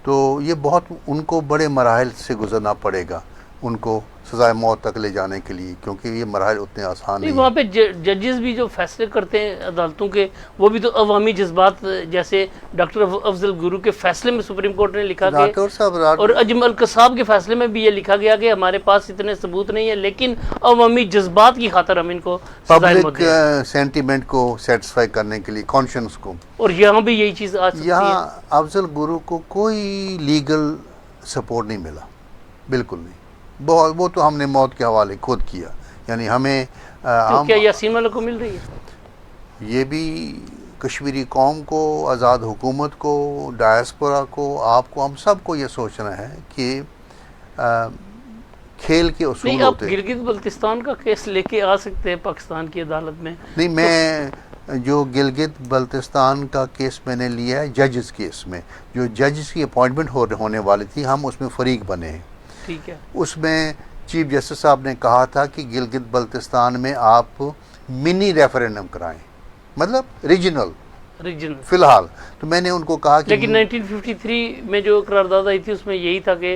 تو یہ بہت ان کو بڑے مراحل سے گزرنا پڑے گا ان کو سزائے موت تک لے جانے کے لیے, کیونکہ یہ مراحل اتنے آسان نہیں. وہاں پہ ججز بھی جو فیصلے کرتے ہیں عدالتوں کے, وہ بھی تو عوامی جذبات, جیسے ڈاکٹر افضل گرو کے فیصلے میں سپریم کورٹ نے لکھا کہ, اور اجمل قصاب کے فیصلے میں بھی یہ لکھا گیا کہ ہمارے پاس اتنے ثبوت نہیں ہے, لیکن عوامی جذبات کی خاطر ہم ان کو سزائے موت دیں, پبلک سینٹیمنٹ کو سیٹسفائی کرنے کے لیے, کانشنس کو. اور یہاں بھی یہی چیز آ سکتی ہے. یہاں افضل گرو کو کوئی لیگل سپورٹ نہیں ملا, بالکل نہیں. بہت, وہ تو ہم نے موت کے حوالے خود کیا, یعنی ہمیں کیا یاسین ملک کو مل رہی ہے؟ یہ بھی کشمیری قوم کو, آزاد حکومت کو, ڈائسپورا کو, آپ کو, ہم سب کو یہ سوچنا ہے کہ کھیل کے اصول نہیں, ہوتے آپ گلگت بلتستان کا کیس لے کے آ سکتے ہیں پاکستان کی عدالت میں. نہیں, میں جو گلگت بلتستان کا کیس میں نے لیا ہے ججز کیس میں, جو ججز کی اپوائنٹمنٹ ہونے والی تھی, ہم اس میں فریق بنے ہیں. ٹھیک ہے. اس میں چیف جسٹس صاحب نے کہا تھا کہ گلگت بلتستان میں آپ منی ریفرینڈم کرائیں, مطلب ریجنل فی الحال. تو میں نے ان کو کہا کہ لیکن 1953 میں جو قرارداد آئی تھی اس میں یہی تھا کہ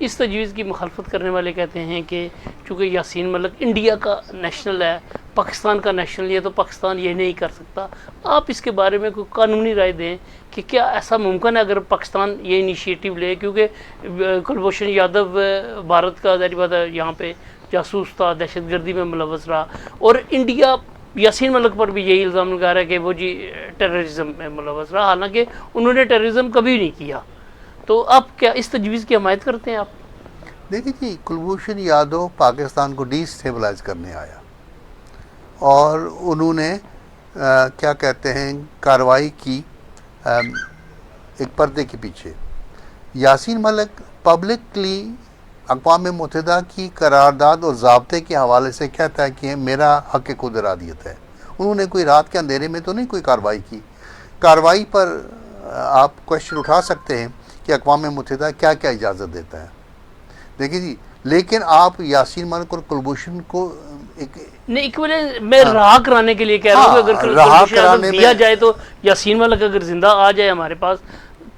اس تجویز کی مخالفت کرنے والے کہتے ہیں کہ چونکہ یاسین ملک انڈیا کا نیشنل ہے، پاکستان کا نیشنل ہے، تو پاکستان یہ نہیں کر سکتا. آپ اس کے بارے میں کوئی قانونی رائے دیں کہ کیا ایسا ممکن ہے اگر پاکستان یہ انیشیٹو لے، کیونکہ کلبھوشن یادو بھارت کا ظاہر بات ہے یہاں پہ جاسوس تھا، دہشت گردی میں ملوث رہا، اور انڈیا یاسین ملک پر بھی یہی الزام لگا رہا ہے کہ وہ جی ٹیررزم میں ملوث رہا، حالانکہ انہوں نے ٹیررزم کبھی نہیں کیا. تو آپ کیا اس تجویز کی حمایت کرتے ہیں آپ؟ دیکھیے جی، کلبھوشن یادو پاکستان کو ڈی اسٹیبلائز کرنے آیا اور انہوں نے کیا کہتے ہیں کارروائی کی ایک پردے کے پیچھے. یاسین ملک پبلکلی اقوام متحدہ کی قرارداد اور ضابطے کے حوالے سے کہتا ہے کہ میرا حق خود ارادیت ہے. انہوں نے کوئی رات کے اندھیرے میں تو نہیں کوئی کارروائی کی. کارروائی پر آپ کوشچن اٹھا سکتے ہیں کہ اقوام متحدہ کیا کیا اجازت دیتا ہے. دیکھیے جی، لیکن آپ یاسین ملک اور کلبھوشن کو ایک نہیں، ایک میں رہا کرانے کے لیے کہہ رہا ہوں کہ اگر رہا کلبھوشن کرانے دیا میں جائے تو یاسین ملک اگر زندہ آ جائے ہمارے پاس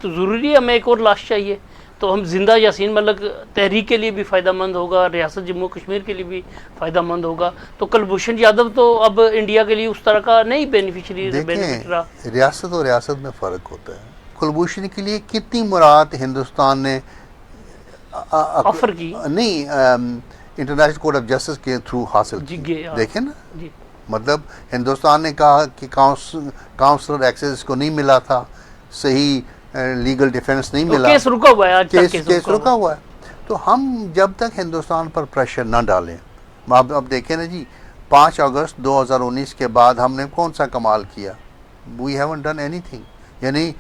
تو ضروری ہے ہمیں ایک اور لاش چاہیے، تو ہم زندہ یاسین ملک تحریک کے لیے بھی فائدہ مند ہوگا، ریاست جموں کشمیر کے لیے بھی فائدہ مند ہوگا. تو کلبھوشن یادو تو اب انڈیا کے لیے اس طرح کا نہیں بینیفیشری بینیفٹ رہا. دیکھیں، ریاست اور ریاست میں فرق ہوتا ہے. کلبھوشن کے لیے کتنی مراد ہندوستان نے آفر کی نہیں انٹرنیشنل کورٹ آف جسٹس کے تھرو حاصل کی. دیکھیں نا، جی مطلب ہندوستان نے کہا کہ کاؤنسلر ایکسیس کو نہیں ملا تھا، صحیح لیگل ڈیفینس نہیں ملا، کیس رکا ہوا ہے، آج تک کیس رکا ہوا ہے. تو ہم جب تک ہندوستان پر پریشر نہ ڈالیں، اب دیکھیں نا جی، 5 اگست 2019 کے بعد ہم نے کون سا کمال کیا؟ وی ہیونٹ ڈن اینی تھنگ. یعنی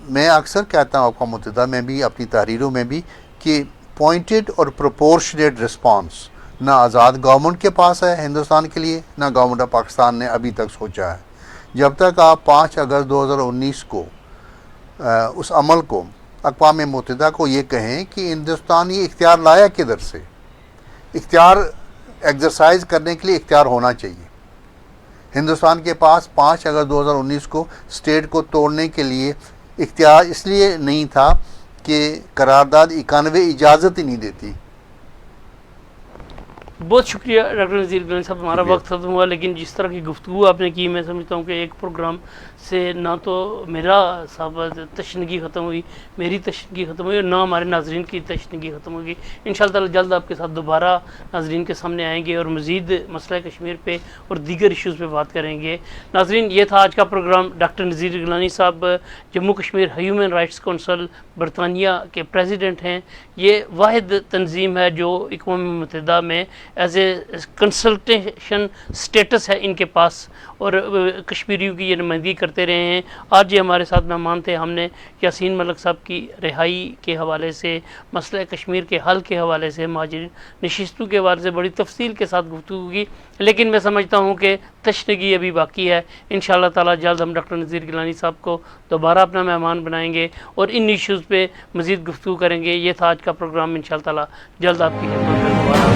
میں اکثر کہتا ہوں اقوام متحدہ میں بھی، اپنی تحریروں میں بھی، کہ پوائنٹڈ اور پروپورشنیٹ رسپانس نہ آزاد گورنمنٹ کے پاس ہے ہندوستان کے لیے، نہ گورنمنٹ آف پاکستان نے ابھی تک سوچا ہے. جب تک آپ 5 اگست 2019 کو اس عمل کو اقوام متحدہ کو یہ کہیں کہ ہندوستان یہ اختیار لایا کدھر سے؟ اختیار ایکسرسائز کرنے کے لیے اختیار ہونا چاہیے. ہندوستان کے پاس 5 اگست 2019 کو اسٹیٹ کو توڑنے کے لیے اختیار اس لیے نہیں تھا کہ قرارداد 91 اجازت ہی نہیں دیتی. بہت شکریہ ڈاکٹر نذیر گیلانی صاحب، ہمارا وقت ختم ہوا، لیکن جس طرح کی گفتگو آپ نے کی میں سمجھتا ہوں کہ ایک پروگرام سے نہ تو میرا صاحب تشنگی ختم ہوئی، میری تشنگی ختم ہوئی، اور نہ ہمارے ناظرین کی تشنگی ختم ہوگی. انشاءاللہ تعالی جلد آپ کے ساتھ دوبارہ ناظرین کے سامنے آئیں گے اور مزید مسئلہ کشمیر پہ اور دیگر ایشوز پہ بات کریں گے. ناظرین، یہ تھا آج کا پروگرام. ڈاکٹر نذیر گیلانی صاحب Jammu Kashmir human rights council برطانیہ کے پریزیڈنٹ ہیں. یہ واحد تنظیم ہے جو اقوام متحدہ میں ایز اے کنسلٹیشن سٹیٹس ہے ان کے پاس، اور کشمیریوں کی یہ نمائندگی کرتے رہے ہیں. آج یہ ہمارے ساتھ مہمان تھے. ہم نے یاسین ملک صاحب کی رہائی کے حوالے سے، مسئلہ کشمیر کے حل کے حوالے سے، مہاجرین نشستوں کے حوالے سے بڑی تفصیل کے ساتھ گفتگو کی، لیکن میں سمجھتا ہوں کہ تشنگی ابھی باقی ہے. انشاءاللہ تعالی جلد ہم ڈاکٹر نذیر گیلانی صاحب کو دوبارہ اپنا مہمان بنائیں گے اور ان ایشوز پہ مزید گفتگو کریں گے. یہ تھا آج کا پروگرام. انشاءاللہ تعالی جلد آپ کی خدمت میں دوبارہ